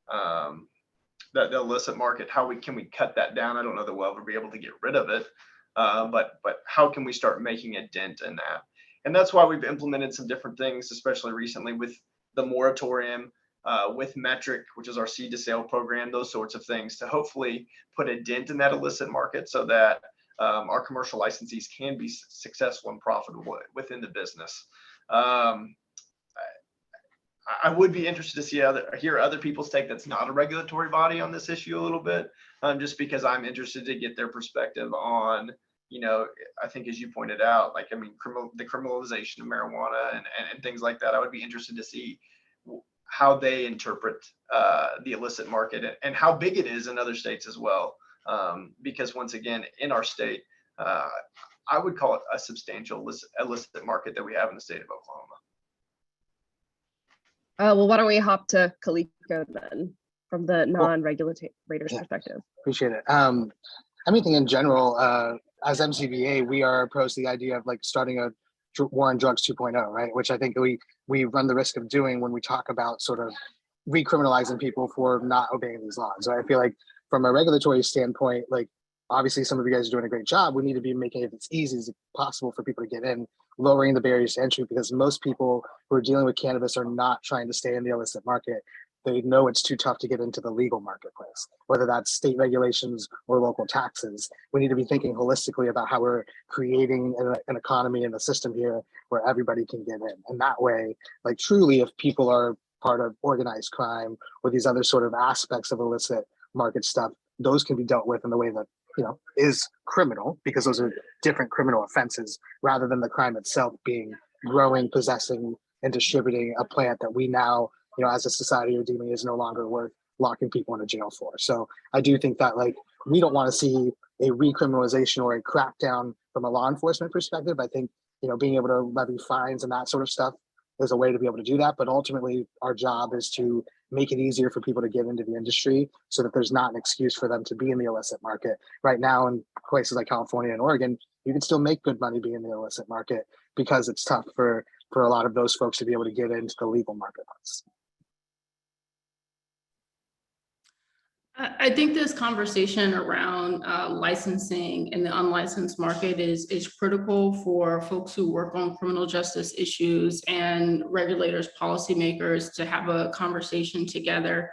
the illicit market, can we cut that down? I don't know that we'll ever be able to get rid of it, but how can we start making a dent in that? And that's why we've implemented some different things, especially recently with the moratorium, with Metric, which is our seed to sale program, those sorts of things to hopefully put a dent in that illicit market so that our commercial licensees can be successful and profitable within the business. I would be interested to hear other people's take that's not a regulatory body on this issue a little bit, just because I'm interested to get their perspective on, I think as you pointed out, the criminalization of marijuana and things like that. I would be interested to see how they interpret the illicit market and how big it is in other states as well. Because once again, in our state, I would call it a substantial illicit market that we have in the state of Oklahoma. Well, why don't we hop to Kaliko then, from the non-regulator's perspective? Appreciate it. I think in general, as MCBA, we are opposed to the idea of starting a war on drugs 2.0, right? Which I think we run the risk of doing when we talk about sort of recriminalizing people for not obeying these laws. So I feel like from a regulatory standpoint, obviously some of you guys are doing a great job. We need to be making it as easy as possible for people to get in, lowering the barriers to entry, because most people who are dealing with cannabis are not trying to stay in the illicit market. They know it's too tough to get into the legal marketplace, whether that's state regulations or local taxes. We need to be thinking holistically about how we're creating an economy and a system here where everybody can get in. And that way, truly, if people are part of organized crime or these other sort of aspects of illicit market stuff, those can be dealt with in the way that is criminal, because those are different criminal offenses rather than the crime itself being growing, possessing, and distributing a plant that we now, as a society are deeming is no longer worth locking people into jail for. So I do think that we don't want to see a recriminalization or a crackdown from a law enforcement perspective. I think, being able to levy fines and that sort of stuff is a way to be able to do that. But ultimately, our job is to make it easier for people to get into the industry so that there's not an excuse for them to be in the illicit market. Right now, in places like California and Oregon, you can still make good money being in the illicit market because it's tough for a lot of those folks to be able to get into the legal marketplace. I think this conversation around licensing in the unlicensed market is critical for folks who work on criminal justice issues and regulators, policymakers to have a conversation together.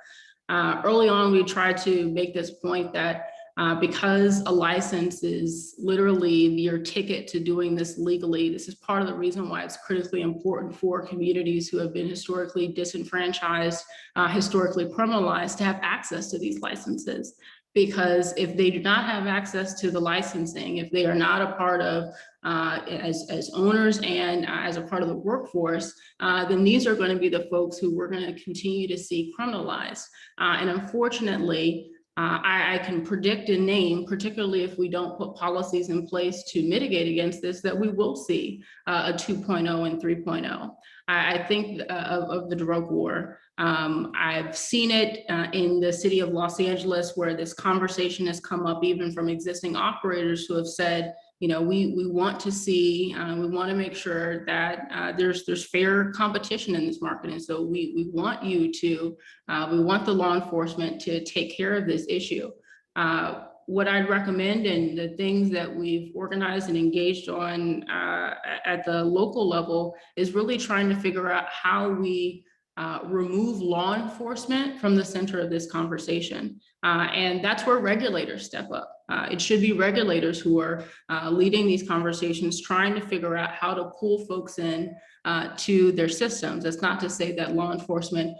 Early on, we tried to make this point that because a license is literally your ticket to doing this legally, this is part of the reason why it's critically important for communities who have been historically disenfranchised, historically criminalized, to have access to these licenses. Because if they do not have access to the licensing, if they are not a part of as owners and as a part of the workforce, then these are going to be the folks who we're going to continue to see criminalized. And unfortunately, I can predict and name, particularly if we don't put policies in place to mitigate against this, that we will see a 2.0 and 3.0. I think of the drug war. I've seen it in the city of Los Angeles, where this conversation has come up even from existing operators who have said, you know, we want to see, we want to make sure that there's fair competition in this market. And so we want you to, we want the law enforcement to take care of this issue. What I'd recommend, and the things that we've organized and engaged on at the local level, is really trying to figure out how we remove law enforcement from the center of this conversation. And that's where regulators step up. It should be regulators who are leading these conversations, trying to figure out how to pull folks in to their systems. That's not to say that law enforcement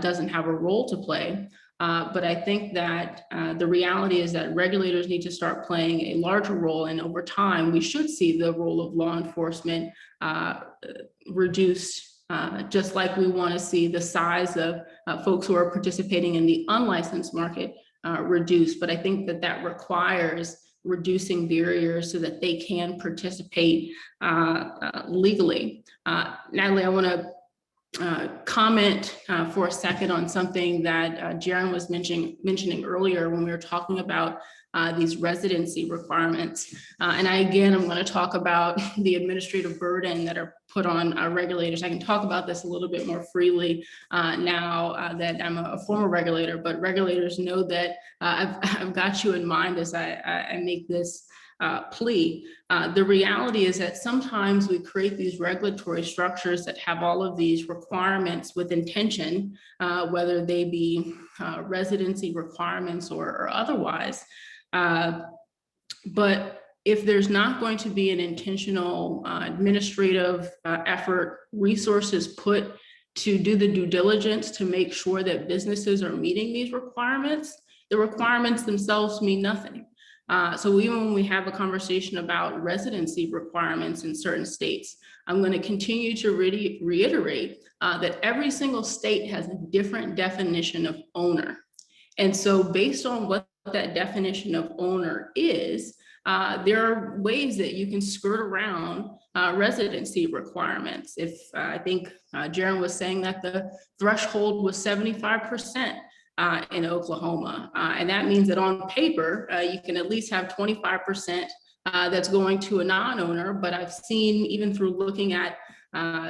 doesn't have a role to play. But I think that the reality is that regulators need to start playing a larger role. And over time, we should see the role of law enforcement reduced. Just like we want to see the size of folks who are participating in the unlicensed market reduced. But I think that that requires reducing barriers so that they can participate legally. Natalie, I want to comment for a second on something that Jaron was mentioning earlier when we were talking about these residency requirements. And I'm going to talk about the administrative burden that are put on regulators. I can talk about this a little bit more freely now that I'm a former regulator, but regulators know that I've got you in mind as I make this plea. The reality is that sometimes we create these regulatory structures that have all of these requirements with intention, whether they be residency requirements or otherwise. But if there's not going to be an intentional administrative effort, resources put to do the due diligence to make sure that businesses are meeting these requirements, the requirements themselves mean nothing. So even when we have a conversation about residency requirements in certain states, I'm going to continue to reiterate that every single state has a different definition of owner. And so based on what that definition of owner is, there are ways that you can skirt around residency requirements. If I think Jaron was saying that the threshold was 75% in Oklahoma, and that means that on paper, you can at least have 25% that's going to a non-owner. But I've seen, even through looking at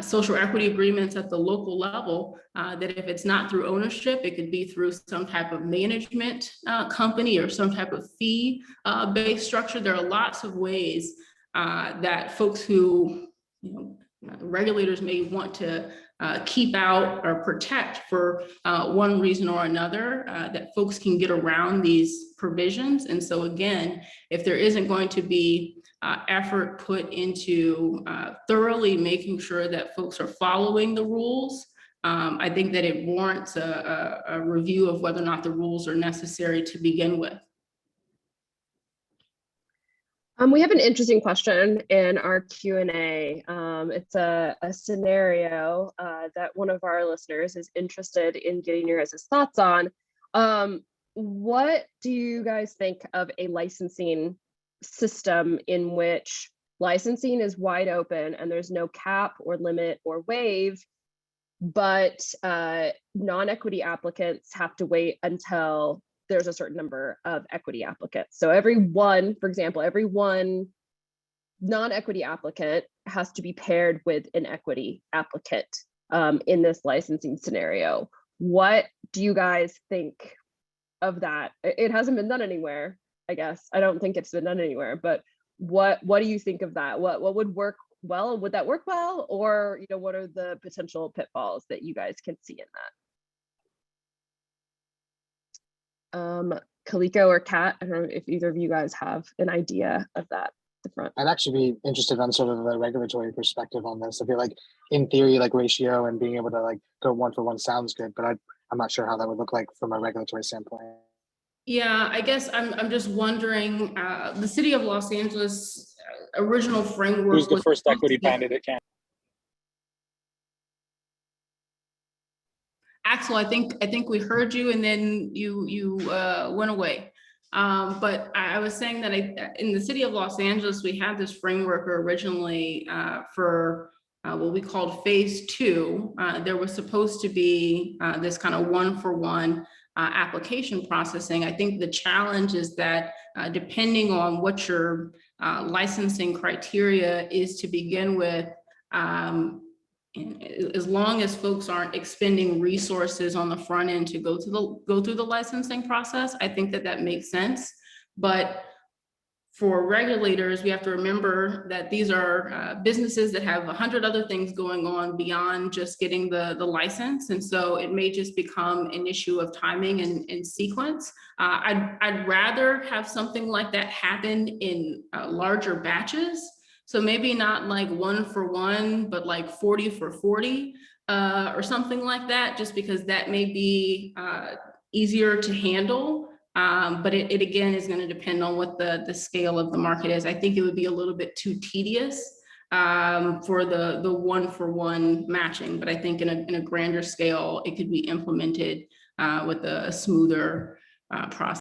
social equity agreements at the local level, that if it's not through ownership, it could be through some type of management company or some type of fee-based structure. There are lots of ways that folks who, regulators may want to keep out or protect for one reason or another, that folks can get around these provisions. And so again, if there isn't going to be effort put into thoroughly making sure that folks are following the rules, I think that it warrants a review of whether or not the rules are necessary to begin with. We have an interesting question in our Q&A. It's a scenario that one of our listeners is interested in getting your guys' thoughts on. What do you guys think of a licensing system in which licensing is wide open and there's no cap or limit or waive, but non-equity applicants have to wait until there's a certain number of equity applicants? So every one non-equity applicant has to be paired with an equity applicant in this licensing scenario. What do you guys think of that? It hasn't been done anywhere, I guess. I don't think it's been done anywhere, but what do you think of that? What would work well? Would that work well? Or, you know, what are the potential pitfalls that you guys can see in that? Kaliko or Kat, I don't know if either of you guys have an idea of that. The front. I'd actually be interested on sort of the regulatory perspective on this. I feel like in theory, like ratio and being able to like go 1-for-1 sounds good, but I'm not sure how that would look like from a regulatory standpoint. Yeah, I guess I'm just wondering, the city of Los Angeles original framework. Who's the was first supposed equity to get- candidate? Axel, I think we heard you, and then you went away. But I was saying that in the city of Los Angeles, we had this framework originally for what we called phase 2. There was supposed to be this kind of 1-for-1 application processing. I think the challenge is that depending on what your licensing criteria is to begin with, as long as folks aren't expending resources on the front end to go through the licensing process, I think that makes sense. But for regulators, we have to remember that these are businesses that have 100 other things going on beyond just getting the license. And so it may just become an issue of timing and sequence. I'd rather have something like that happen in larger batches. So maybe not like 1-for-1, but like 40-for-40 or something like that, just because that may be easier to handle. But it again is going to depend on what the scale of the market is. I think it would be a little bit too tedious for the 1-for-1 matching, but I think in a grander scale, it could be implemented with a smoother process.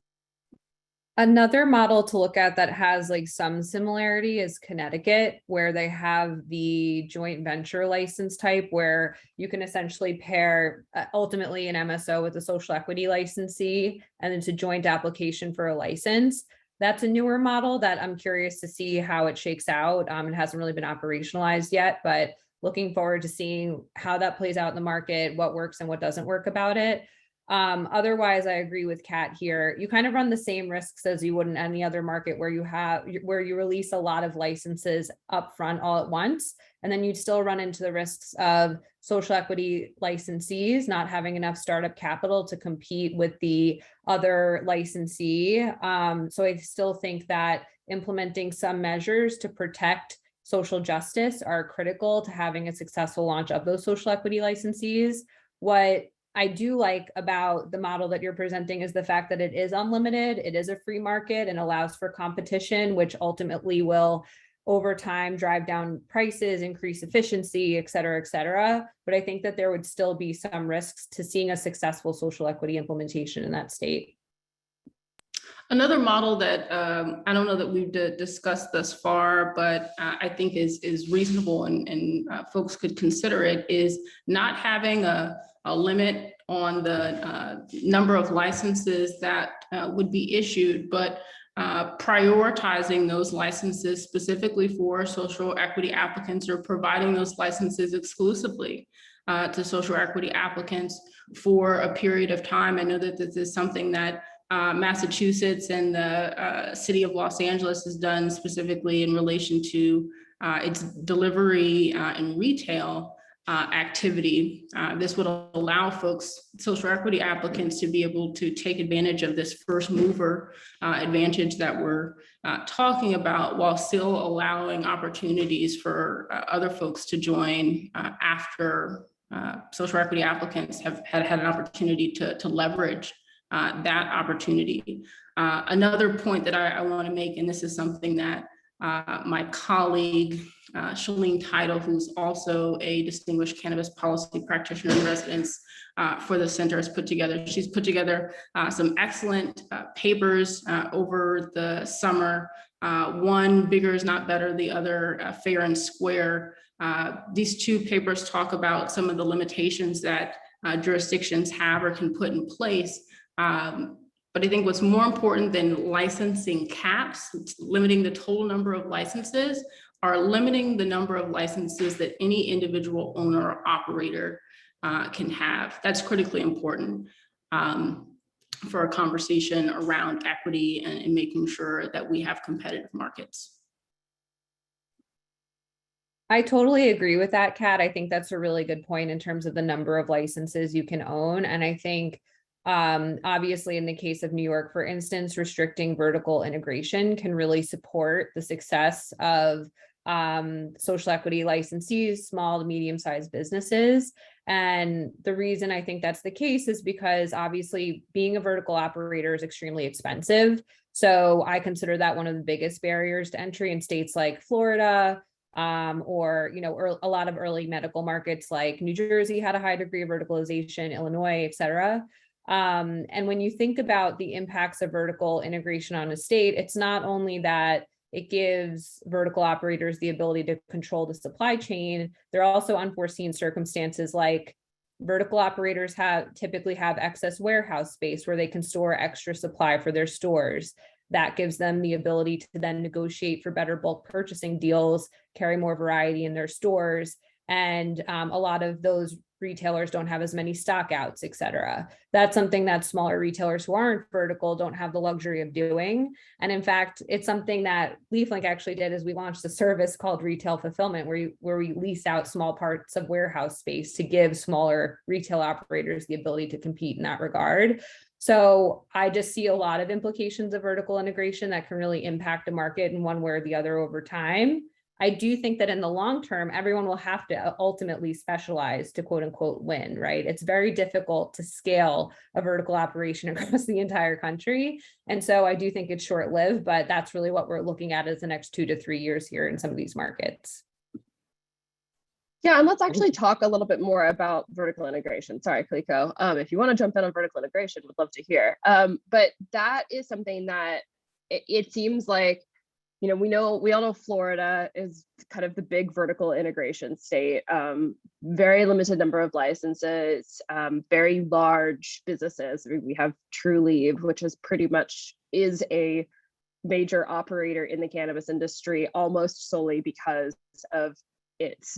Another model to look at that has like some similarity is Connecticut, where they have the joint venture license type, where you can essentially pair ultimately an MSO with a social equity licensee, and it's a joint application for a license. That's a newer model that I'm curious to see how it shakes out. It hasn't really been operationalized yet, but looking forward to seeing how that plays out in the market, what works and what doesn't work about it. Otherwise, I agree with Kat here. You kind of run the same risks as you would in any other market where you release a lot of licenses upfront all at once, and then you'd still run into the risks of social equity licensees not having enough startup capital to compete with the other licensee. So I still think that implementing some measures to protect social justice are critical to having a successful launch of those social equity licensees. What I do like about the model that you're presenting is the fact that it is unlimited, it is a free market and allows for competition, which ultimately will over time drive down prices, increase efficiency, et cetera, et cetera. But I think that there would still be some risks to seeing a successful social equity implementation in that state. Another model that I don't know that we've discussed thus far, but I think is reasonable and folks could consider it, is not having a limit on the number of licenses that would be issued, but prioritizing those licenses specifically for social equity applicants, or providing those licenses exclusively to social equity applicants for a period of time. I know that this is something that Massachusetts and the city of Los Angeles has done specifically in relation to its delivery and retail activity. This would allow folks, social equity applicants, to be able to take advantage of this first mover advantage that we're talking about, while still allowing opportunities for other folks to join after social equity applicants have had an opportunity to leverage that opportunity. Another point that I want to make, and this is something that my colleague, Shalene Title, who's also a distinguished cannabis policy practitioner in residence for the center, has put together. She's put together some excellent papers over the summer. One, bigger is not better, the other, fair and square. These two papers talk about some of the limitations that jurisdictions have or can put in place. But I think what's more important than licensing caps, limiting the total number of licenses, are limiting the number of licenses that any individual owner or operator can have. That's critically important. for a conversation around equity and making sure that we have competitive markets. I totally agree with that, Kat. I think that's a really good point in terms of the number of licenses you can own. And I think obviously in the case of New York, for instance, restricting vertical integration can really support the success of social equity licensees, small to medium-sized businesses. And the reason I think that's the case is because obviously being a vertical operator is extremely expensive. So I consider that one of the biggest barriers to entry in states like Florida, or, you know, a lot of early medical markets like New Jersey had a high degree of verticalization, Illinois, et cetera. And when you think about the impacts of vertical integration on a state, it's not only that it gives vertical operators the ability to control the supply chain, there are also unforeseen circumstances like vertical operators typically have excess warehouse space where they can store extra supply for their stores. That gives them the ability to then negotiate for better bulk purchasing deals, carry more variety in their stores. And a lot of those retailers don't have as many stockouts, et cetera. That's something that smaller retailers who aren't vertical don't have the luxury of doing. And in fact, it's something that LeafLink actually did, is we launched a service called Retail Fulfillment, where we lease out small parts of warehouse space to give smaller retail operators the ability to compete in that regard. So I just see a lot of implications of vertical integration that can really impact a market in one way or the other over time. I do think that in the long term, everyone will have to ultimately specialize to quote unquote win, right? It's very difficult to scale a vertical operation across the entire country. And so I do think it's short lived, but that's really what we're looking at as the next 2 to 3 years here in some of these markets. Yeah, and let's actually talk a little bit more about vertical integration. Sorry, Kaliko. If you want to jump in on vertical integration, would love to hear. But that is something that it seems like, you know, we all know Florida is kind of the big vertical integration state. Very limited number of licenses, very large businesses. We have Trulieve, which is pretty much is a major operator in the cannabis industry, almost solely because of its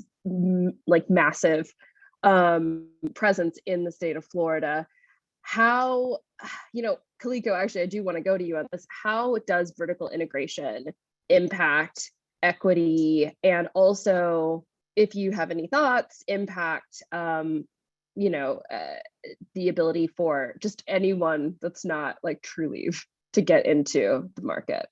like massive presence in the state of Florida. How, you know, Kaliko, actually, I do want to go to you on this. How does vertical integration impact equity, and also, if you have any thoughts, impact you know, the ability for just anyone that's not like Trulieve to get into the market?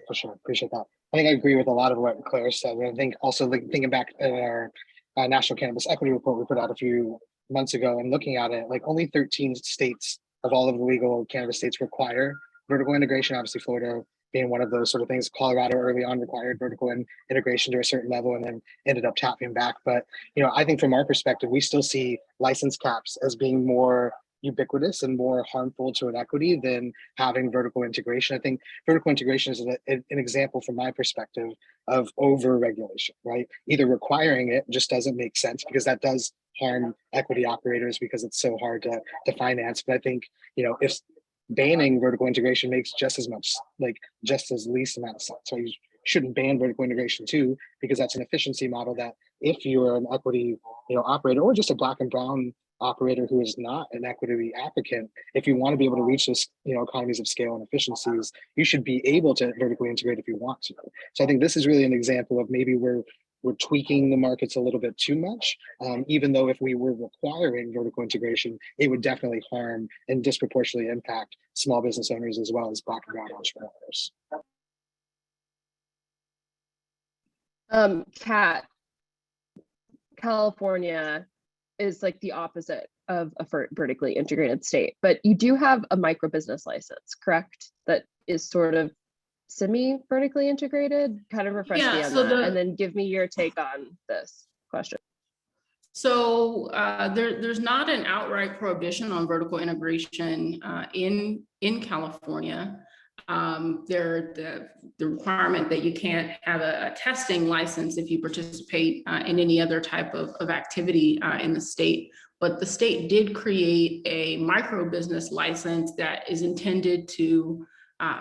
For sure, appreciate that. I think I agree with a lot of what Claire said. I think also, like, thinking back at our National Cannabis Equity Report we put out a few months ago, and looking at it, like only 13 states of all of the legal cannabis states require vertical integration. Obviously, Florida being one of those sort of things. Colorado early on required vertical integration to a certain level and then ended up tapping back. But, you know, I think from our perspective, we still see license caps as being more ubiquitous and more harmful to an equity than having vertical integration. I think vertical integration is an example from my perspective of over-regulation, right? Either requiring it just doesn't make sense because that does harm equity operators because it's so hard to finance. But I think, you know, if banning vertical integration makes just as least amount of sense. So you shouldn't ban vertical integration too, because that's an efficiency model that if you are an equity, you know, operator, or just a black and brown operator who is not an equity applicant, if you want to be able to reach this, you know, economies of scale and efficiencies, you should be able to vertically integrate if you want to. So I think this is really an example of maybe we're tweaking the markets a little bit too much, even though if we were requiring vertical integration, it would definitely harm and disproportionately impact small business owners as well as black and brown entrepreneurs. Kat, California is like the opposite of a vertically integrated state, but you do have a micro business license, correct? That is sort of semi-vertically integrated. Kind of refresh me on that, and then give me your take on this question. So there's not an outright prohibition on vertical integration in California. The requirement that you can't have a testing license if you participate in any other type of activity in the state. But the state did create a micro business license that is intended to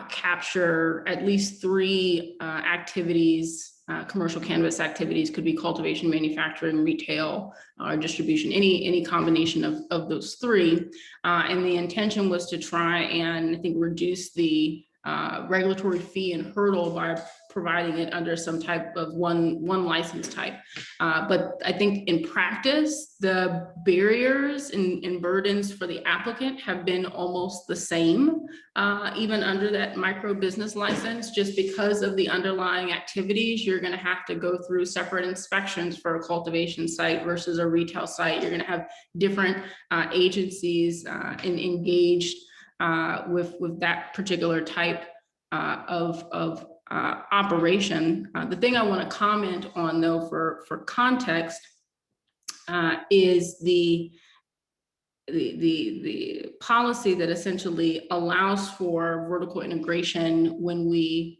capture at least three activities. Commercial cannabis activities could be cultivation, manufacturing, retail, or distribution, any combination of those three. And the intention was to try and, I think, reduce the regulatory fee and hurdle by providing it under some type of one license type. But I think in practice, the barriers and burdens for the applicant have been almost the same, even under that micro business license, just because of the underlying activities. You're going to have to go through separate inspections for a cultivation site versus a retail site. You're going to have different agencies engaged with that particular type of operation. The thing I want to comment on, though, for context, is the policy that essentially allows for vertical integration when we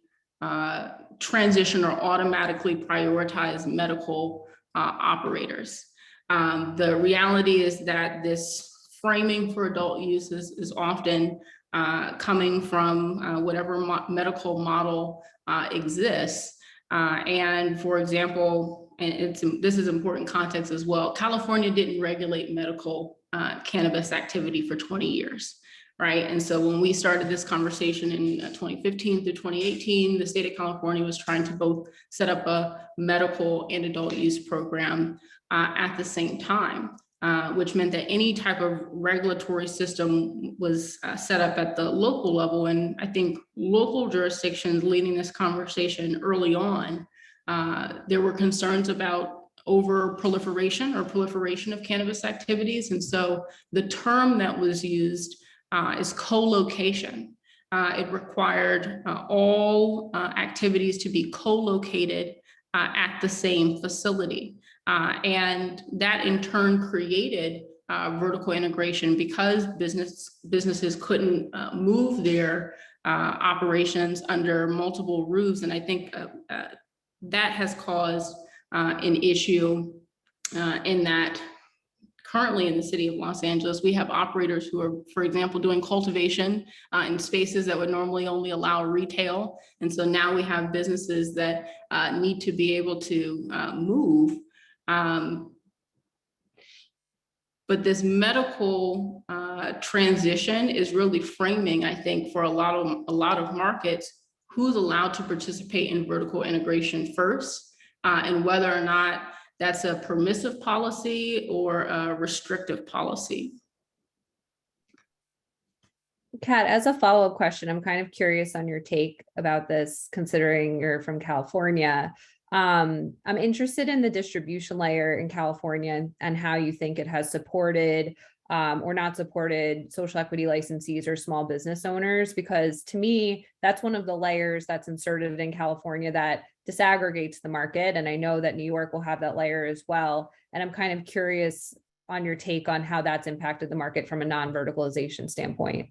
transition or automatically prioritize medical operators. The reality is that this framing for adult use is often coming from whatever medical model exists. And for example, and this is important context as well, California didn't regulate medical cannabis activity for 20 years, right? And so when we started this conversation in 2015 through 2018, the state of California was trying to both set up a medical and adult use program at the same time. Which meant that any type of regulatory system was set up at the local level. And I think local jurisdictions leading this conversation early on, there were concerns about over proliferation of cannabis activities. And so the term that was used is co-location. It required all activities to be co-located at the same facility. And that in turn created vertical integration because businesses couldn't move their operations under multiple roofs. And I think that has caused an issue in that currently in the city of Los Angeles, we have operators who are, for example, doing cultivation in spaces that would normally only allow retail. And so now we have businesses that need to be able to move. But this medical transition is really framing, I think, for a lot of markets, who's allowed to participate in vertical integration first, and whether or not that's a permissive policy or a restrictive policy. Kat, as a follow-up question, I'm kind of curious on your take about this, considering you're from California. I'm interested in the distribution layer in California and how you think it has supported or not supported social equity licensees or small business owners, because to me, that's one of the layers that's inserted in California that disaggregates the market. And I know that New York will have that layer as well. And I'm kind of curious on your take on how that's impacted the market from a non-verticalization standpoint.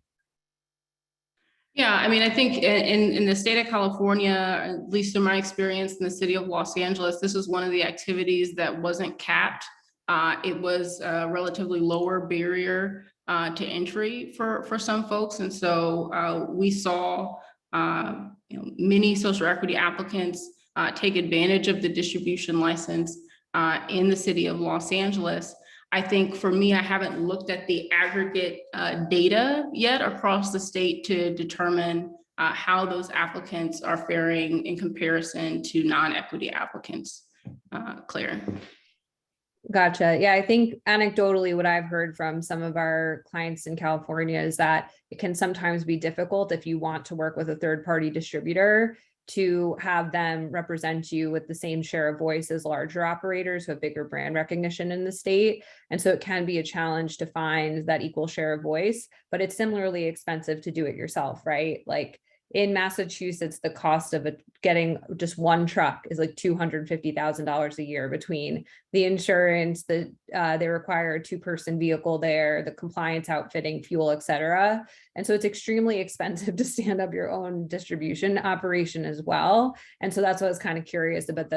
Yeah, I mean, I think in the state of California, at least in my experience in the city of Los Angeles, this is one of the activities that wasn't capped. It was a relatively lower barrier to entry for some folks. And so we saw many social equity applicants take advantage of the distribution license in the city of Los Angeles. I think for me, I haven't looked at the aggregate data yet across the state to determine how those applicants are faring in comparison to non-equity applicants. Claire. Gotcha. Yeah, I think anecdotally, what I've heard from some of our clients in California is that it can sometimes be difficult if you want to work with a third-party distributor to have them represent you with the same share of voice as larger operators who have bigger brand recognition in the state. And so it can be a challenge to find that equal share of voice, but it's similarly expensive to do it yourself, right? Like in Massachusetts, the cost of getting just one truck is like $250,000 a year between the insurance, they require a 2-person vehicle there, the compliance outfitting, fuel, et cetera. And so it's extremely expensive to stand up your own distribution operation as well. And so that's what I was kind of curious about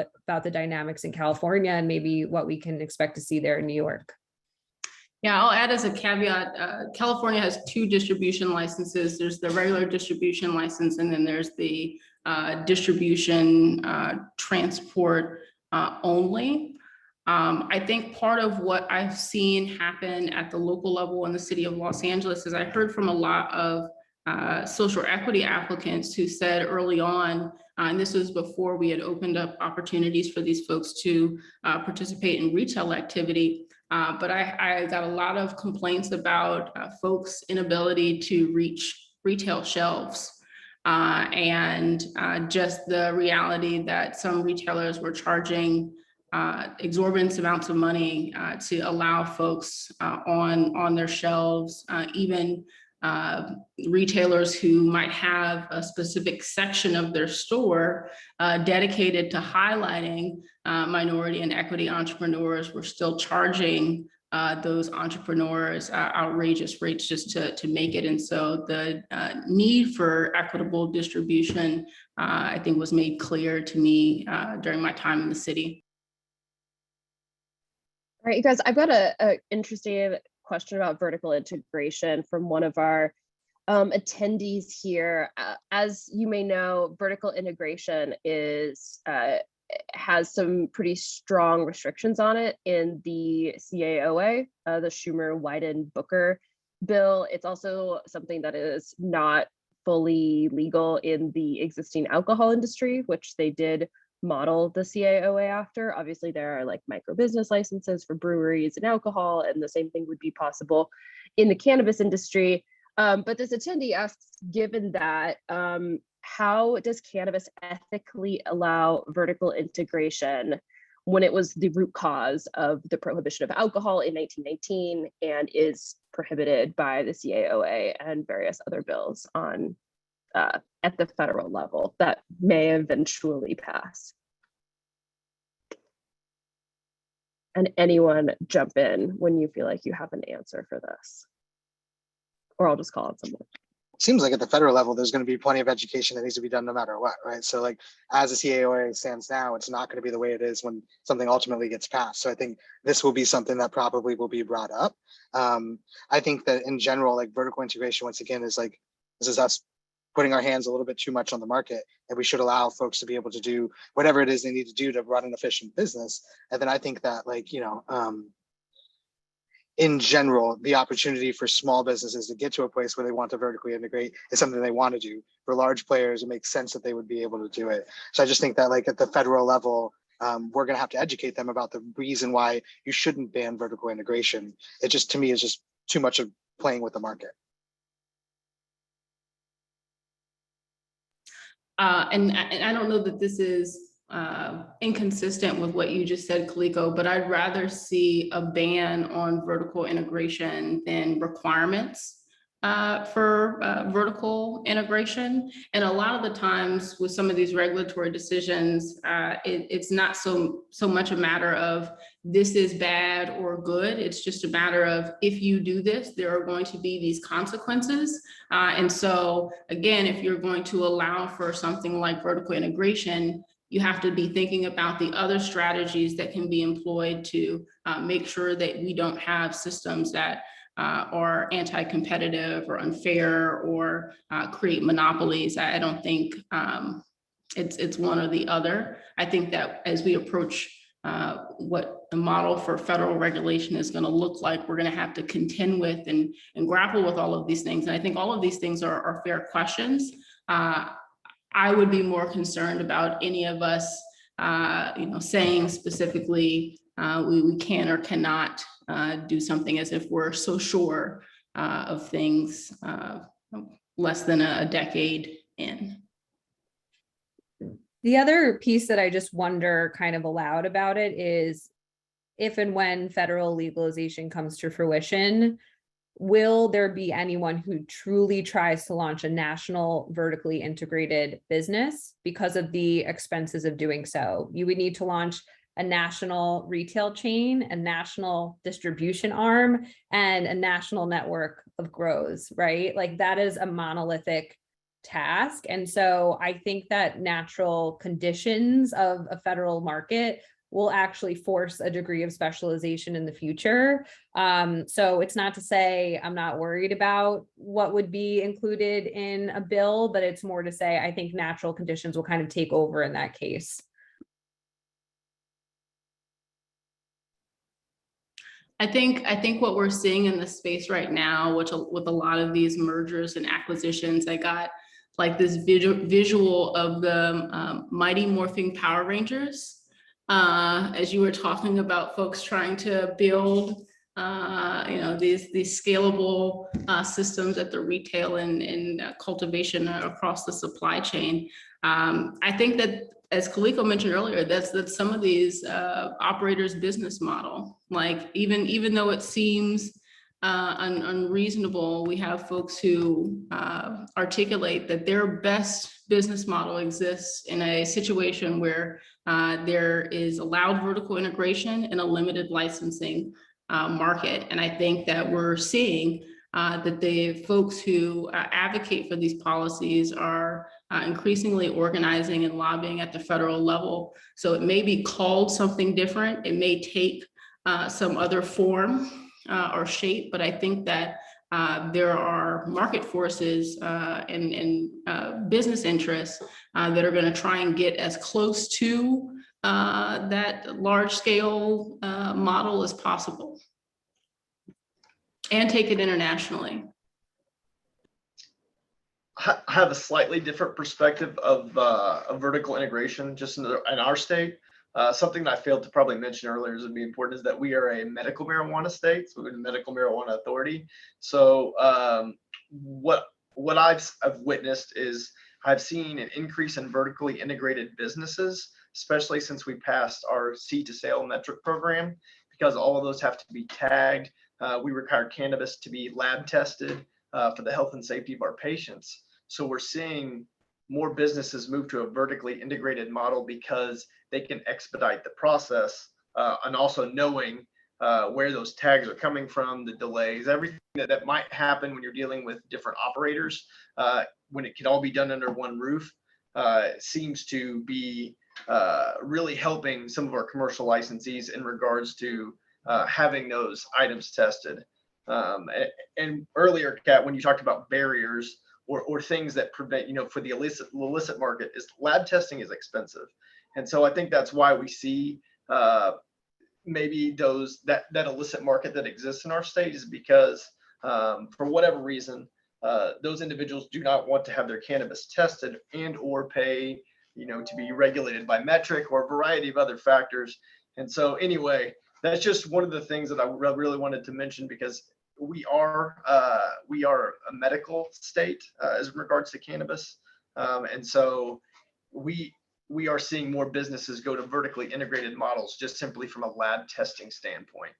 the dynamics in California and maybe what we can expect to see there in New York. Yeah, I'll add as a caveat, California has 2 distribution licenses. There's the regular distribution license, and then there's the distribution transport only. I think part of what I've seen happen at the local level in the city of Los Angeles is I heard from a lot of social equity applicants who said early on, and this was before we had opened up opportunities for these folks to participate in retail activity. But I got a lot of complaints about folks' inability to reach retail shelves and just the reality that some retailers were charging exorbitant amounts of money to allow folks on their shelves, even retailers who might have a specific section of their store dedicated to highlighting minority and equity entrepreneurs were still charging those entrepreneurs outrageous rates just to make it. And so the need for equitable distribution, I think, was made clear to me during my time in the city. All right, you guys, I've got a interesting question about vertical integration from one of our attendees here. As you may know, vertical integration is has some pretty strong restrictions on it in the CAOA, the Schumer-Wyden-Booker bill. It's also something that is not fully legal in the existing alcohol industry, which they did model the CAOA after. Obviously, there are like micro business licenses for breweries and alcohol, and the same thing would be possible in the cannabis industry. But this attendee asks, given that, how does cannabis ethically allow vertical integration when it was the root cause of the prohibition of alcohol in 1919 and is prohibited by the CAOA and various other bills on at the federal level that may eventually pass? And anyone jump in when you feel like you have an answer for this, or I'll just call on someone. Seems like at the federal level, there's going to be plenty of education that needs to be done no matter what, right? So like as the CAOA stands now, it's not going to be the way it is when something ultimately gets passed. So I think this will be something that probably will be brought up. I think that in general, like vertical integration, once again, is like, this is us putting our hands a little bit too much on the market, and we should allow folks to be able to do whatever it is they need to do to run an efficient business. And then I think that, like, you know, in general, the opportunity for small businesses to get to a place where they want to vertically integrate is something they want to do. For large players, it makes sense that they would be able to do it. So I just think that, like, at the federal level, we're going to have to educate them about the reason why you shouldn't ban vertical integration. It just, to me, is just too much of playing with the market. And I don't know that this is inconsistent with what you just said, Kaliko, but I'd rather see a ban on vertical integration than requirements for vertical integration. And a lot of the times with some of these regulatory decisions, it's not so much a matter of this is bad or good. It's just a matter of, if you do this, there are going to be these consequences. And so again, if you're going to allow for something like vertical integration, you have to be thinking about the other strategies that can be employed to make sure that we don't have systems that are anti-competitive or unfair or create monopolies. I don't think it's one or the other. I think that as we approach what the model for federal regulation is going to look like, we're going to have to contend with and grapple with all of these things. And I think all of these things are fair questions. I would be more concerned about any of us, saying specifically we can or cannot do something as if we're so sure of things less than a decade in. The other piece that I just wonder kind of aloud about it is, if and when federal legalization comes to fruition, will there be anyone who truly tries to launch a national vertically integrated business because of the expenses of doing so? You would need to launch a national retail chain, a national distribution arm, and a national network of grows, right? Like, that is a monolithic task. And so I think that natural conditions of a federal market will actually force a degree of specialization in the future. So it's not to say I'm not worried about what would be included in a bill, but it's more to say I think natural conditions will kind of take over in that case. I think what we're seeing in the space right now, which with a lot of these mergers and acquisitions, I got like this visual of the mighty morphing Power Rangers. As you were talking about folks trying to build, these scalable systems at the retail and cultivation across the supply chain. I think that, as Kaliko mentioned earlier, that's some of these operators' business model. Like even though it seems unreasonable, we have folks who articulate that their best business model exists in a situation where there is allowed vertical integration and a limited licensing market. And I think that we're seeing that the folks who advocate for these policies are increasingly organizing and lobbying at the federal level. So it may be called something different. It may take some other form or shape, but I think that there are market forces and business interests that are going to try and get as close to that large scale model as possible and take it internationally. I have a slightly different perspective of vertical integration just in our state. Something that I failed to probably mention earlier is would be important is that we are a medical marijuana state, so we're a medical marijuana authority. So what I've witnessed is I've seen an increase in vertically integrated businesses, especially since we passed our seed to sale metric program, because all of those have to be tagged. We require cannabis to be lab tested for the health and safety of our patients. So we're seeing more businesses move to a vertically integrated model because they can expedite the process and also knowing where those tags are coming from, the delays, everything that might happen when you're dealing with different operators, when it can all be done under one roof, seems to be really helping some of our commercial licensees in regards to having those items tested. And earlier, Kat, when you talked about barriers or things that prevent, for the illicit market, is lab testing is expensive. And so I think that's why we see maybe that illicit market that exists in our state is because for whatever reason, those individuals do not want to have their cannabis tested and or pay, to be regulated by metric or a variety of other factors. And so anyway, that's just one of the things that I really wanted to mention, because we are a medical state as regards to cannabis, and so we are seeing more businesses go to vertically integrated models just simply from a lab testing standpoint.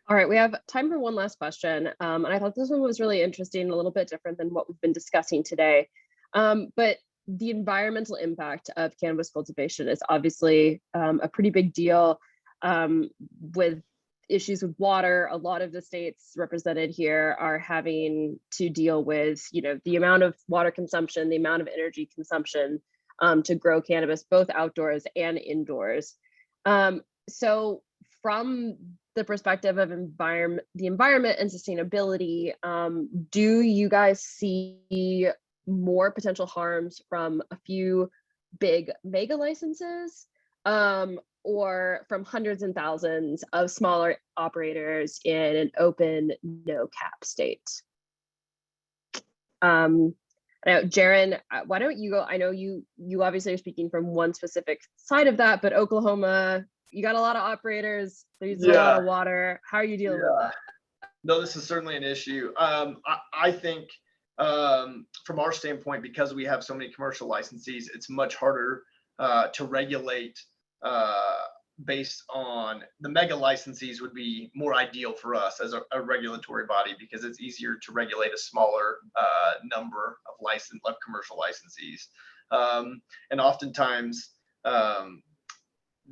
All right, we have time for one last question, and I thought this one was really interesting, a little bit different than what we've been discussing today, but the environmental impact of cannabis cultivation is obviously a pretty big deal, with issues with water. A lot of the states represented here are having to deal with, the amount of water consumption, the amount of energy consumption to grow cannabis, both outdoors and indoors. So from the perspective of the environment and sustainability, do you guys see more potential harms from a few big mega licenses, or from hundreds and thousands of smaller operators in an open, no cap state? Now, Jaron, why don't you go? I know you obviously are speaking from one specific side of that, but Oklahoma, you got a lot of operators, they're using a lot of water. How are you dealing with that? No, this is certainly an issue. I think from our standpoint, because we have so many commercial licensees, it's much harder to regulate based on the mega licensees would be more ideal for us as a regulatory body, because it's easier to regulate a smaller number of commercial licensees. And oftentimes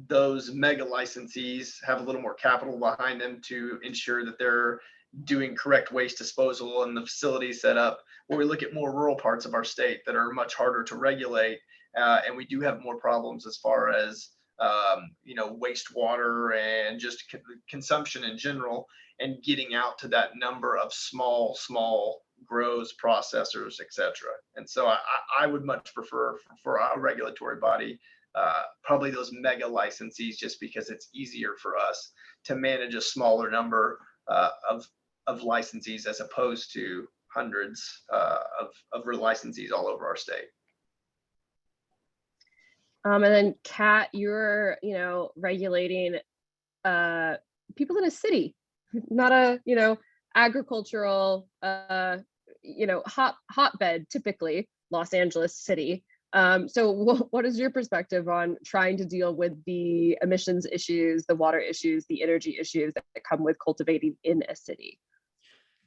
those mega licensees have a little more capital behind them to ensure that they're doing correct waste disposal and the facility set up, where we look at more rural parts of our state that are much harder to regulate. And we do have more problems as far as wastewater and just consumption in general, and getting out to that number of small grows, processors, etc. And so I would much prefer for our regulatory body, probably those mega licensees, just because it's easier for us to manage a smaller number of licensees as opposed to hundreds of licensees all over our state. And then Kat, you're, regulating people in a city, not a, agricultural, hotbed, typically Los Angeles City. So what is your perspective on trying to deal with the emissions issues, the water issues, the energy issues that come with cultivating in a city?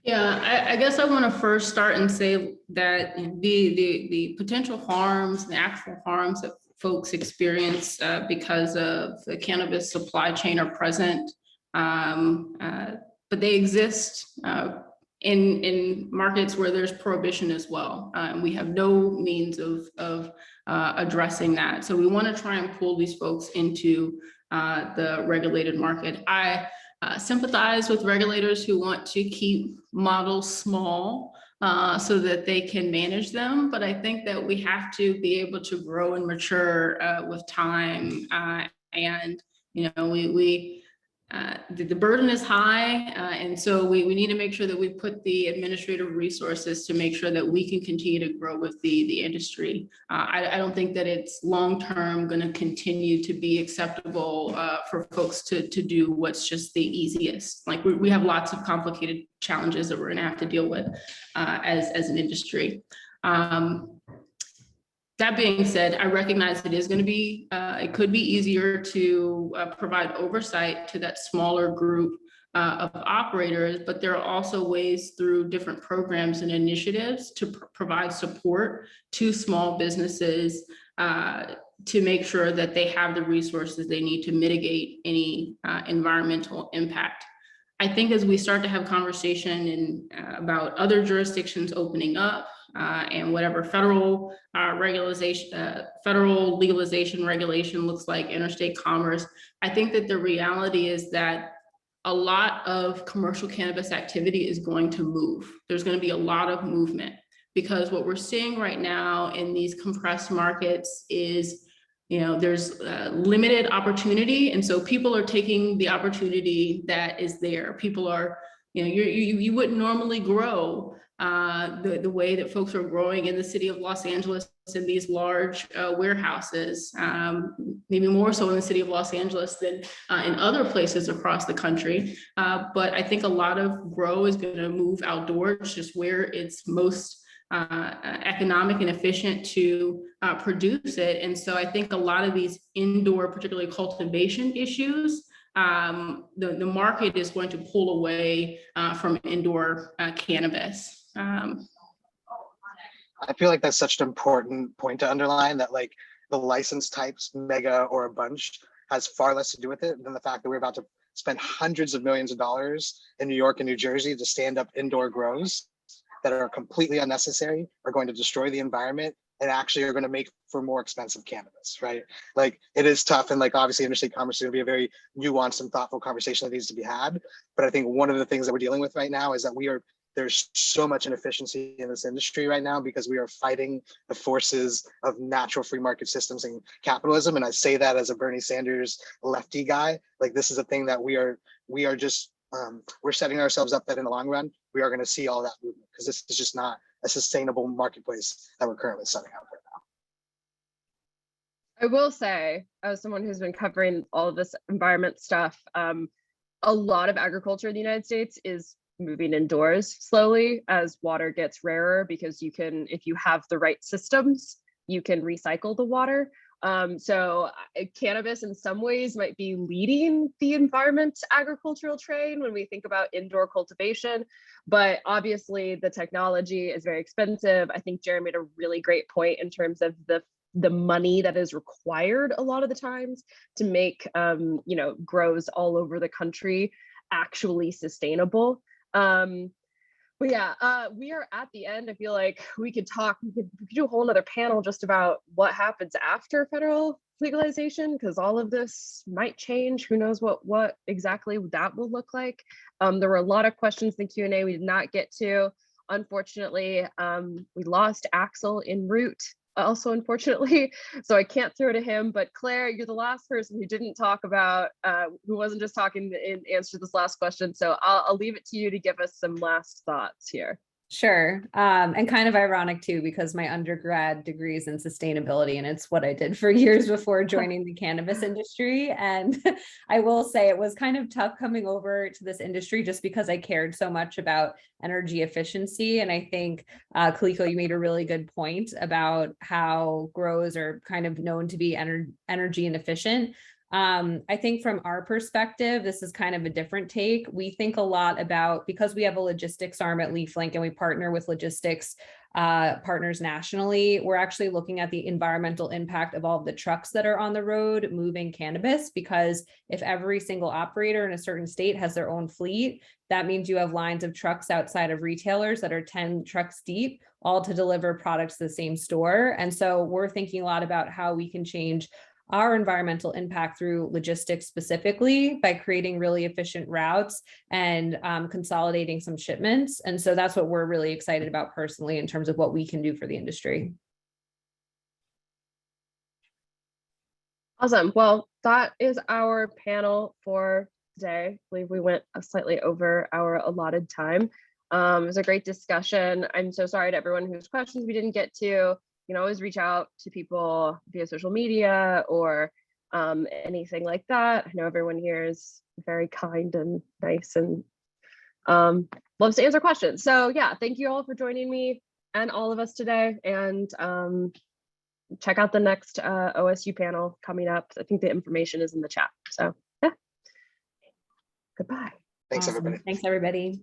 Yeah, I guess I want to first start and say that the potential harms, the actual harms that folks experience because of the cannabis supply chain are present, but they exist in markets where there's prohibition as well. We have no means of addressing that. So we want to try and pull these folks into the regulated market. I sympathize with regulators who want to keep models small so that they can manage them. But I think that we have to be able to grow and mature with time. And, the burden is high. And so we need to make sure that we put the administrative resources to make sure that we can continue to grow with the industry. I don't think that it's long-term going to continue to be acceptable for folks to do what's just the easiest. Like we have lots of complicated challenges that we're going to have to deal with as an industry. That being said, I recognize it is going to be, it could be easier to provide oversight to that smaller group of operators, but there are also ways through different programs and initiatives to provide support to small businesses to make sure that they have the resources they need to mitigate any environmental impact. I think as we start to have conversation about other jurisdictions opening up, and whatever federal federal legalization regulation looks like, interstate commerce, I think that the reality is that a lot of commercial cannabis activity is going to move. There's going to be a lot of movement, because what we're seeing right now in these compressed markets is, there's limited opportunity. And so people are taking the opportunity that is there. People are, you wouldn't normally grow the way that folks are growing in the city of Los Angeles in these large warehouses, maybe more so in the city of Los Angeles than in other places across the country. But I think a lot of grow is going to move outdoors, just where it's most economic and efficient to produce it. And so I think a lot of these indoor, particularly cultivation issues, the market is going to pull away from indoor cannabis. I feel like that's such an important point to underline, that like the license types, mega or a bunch, has far less to do with it than the fact that we're about to spend hundreds of millions of dollars in New York and New Jersey to stand up indoor grows that are completely unnecessary, are going to destroy the environment, and actually are going to make for more expensive cannabis, right? Like it is tough, and like obviously interstate commerce is going to be a very nuanced and thoughtful conversation that needs to be had. But I think one of the things that we're dealing with right now is that there's so much inefficiency in this industry right now because we are fighting the forces of natural free market systems and capitalism. And I say that as a Bernie Sanders lefty guy. Like this is a thing that we're setting ourselves up that in the long run, we are going to see all that movement, because this is just not a sustainable marketplace that we're currently setting up right now. I will say, as someone who's been covering all of this environment stuff, a lot of agriculture in the United States is moving indoors slowly as water gets rarer, because you can, if you have the right systems, you can recycle the water. So cannabis in some ways might be leading the environment agricultural train when we think about indoor cultivation, but obviously the technology is very expensive. I think Jerry made a really great point in terms of the money that is required a lot of the times to make grows all over the country actually sustainable. But yeah, we are at the end. I feel like we could do a whole nother panel just about what happens after federal legalization, because all of this might change. Who knows what exactly that will look like. There were a lot of questions in the Q&A we did not get to. Unfortunately, we lost Axel en route. Also, unfortunately, so I can't throw to him, but Claire, you're the last person who didn't talk about, who wasn't just talking in answer to this last question. So I'll leave it to you to give us some last thoughts here. Sure. And kind of ironic too, because my undergrad degree is in sustainability and it's what I did for years before joining the cannabis industry. And I will say it was kind of tough coming over to this industry just because I cared so much about energy efficiency. And I think, Kaliko, you made a really good point about how grows are kind of known to be energy inefficient. I think from our perspective, this is kind of a different take. We think a lot about, because we have a logistics arm at LeafLink and we partner with logistics partners nationally, we're actually looking at the environmental impact of all of the trucks that are on the road moving cannabis, because if every single operator in a certain state has their own fleet, that means you have lines of trucks outside of retailers that are 10 trucks deep, all to deliver products to the same store. And so we're thinking a lot about how we can change our environmental impact through logistics specifically by creating really efficient routes and consolidating some shipments. And so that's what we're really excited about personally in terms of what we can do for the industry. Awesome. Well, that is our panel for today. I believe we went slightly over our allotted time. It was a great discussion. I'm so sorry to everyone whose questions we didn't get to. You can always reach out to people via social media or anything like that. I know everyone here is very kind and nice and loves to answer questions. So yeah, thank you all for joining me and all of us today. And check out the next OSU panel coming up. I think the information is in the chat. So yeah, goodbye. Thanks, everybody. Thanks, everybody.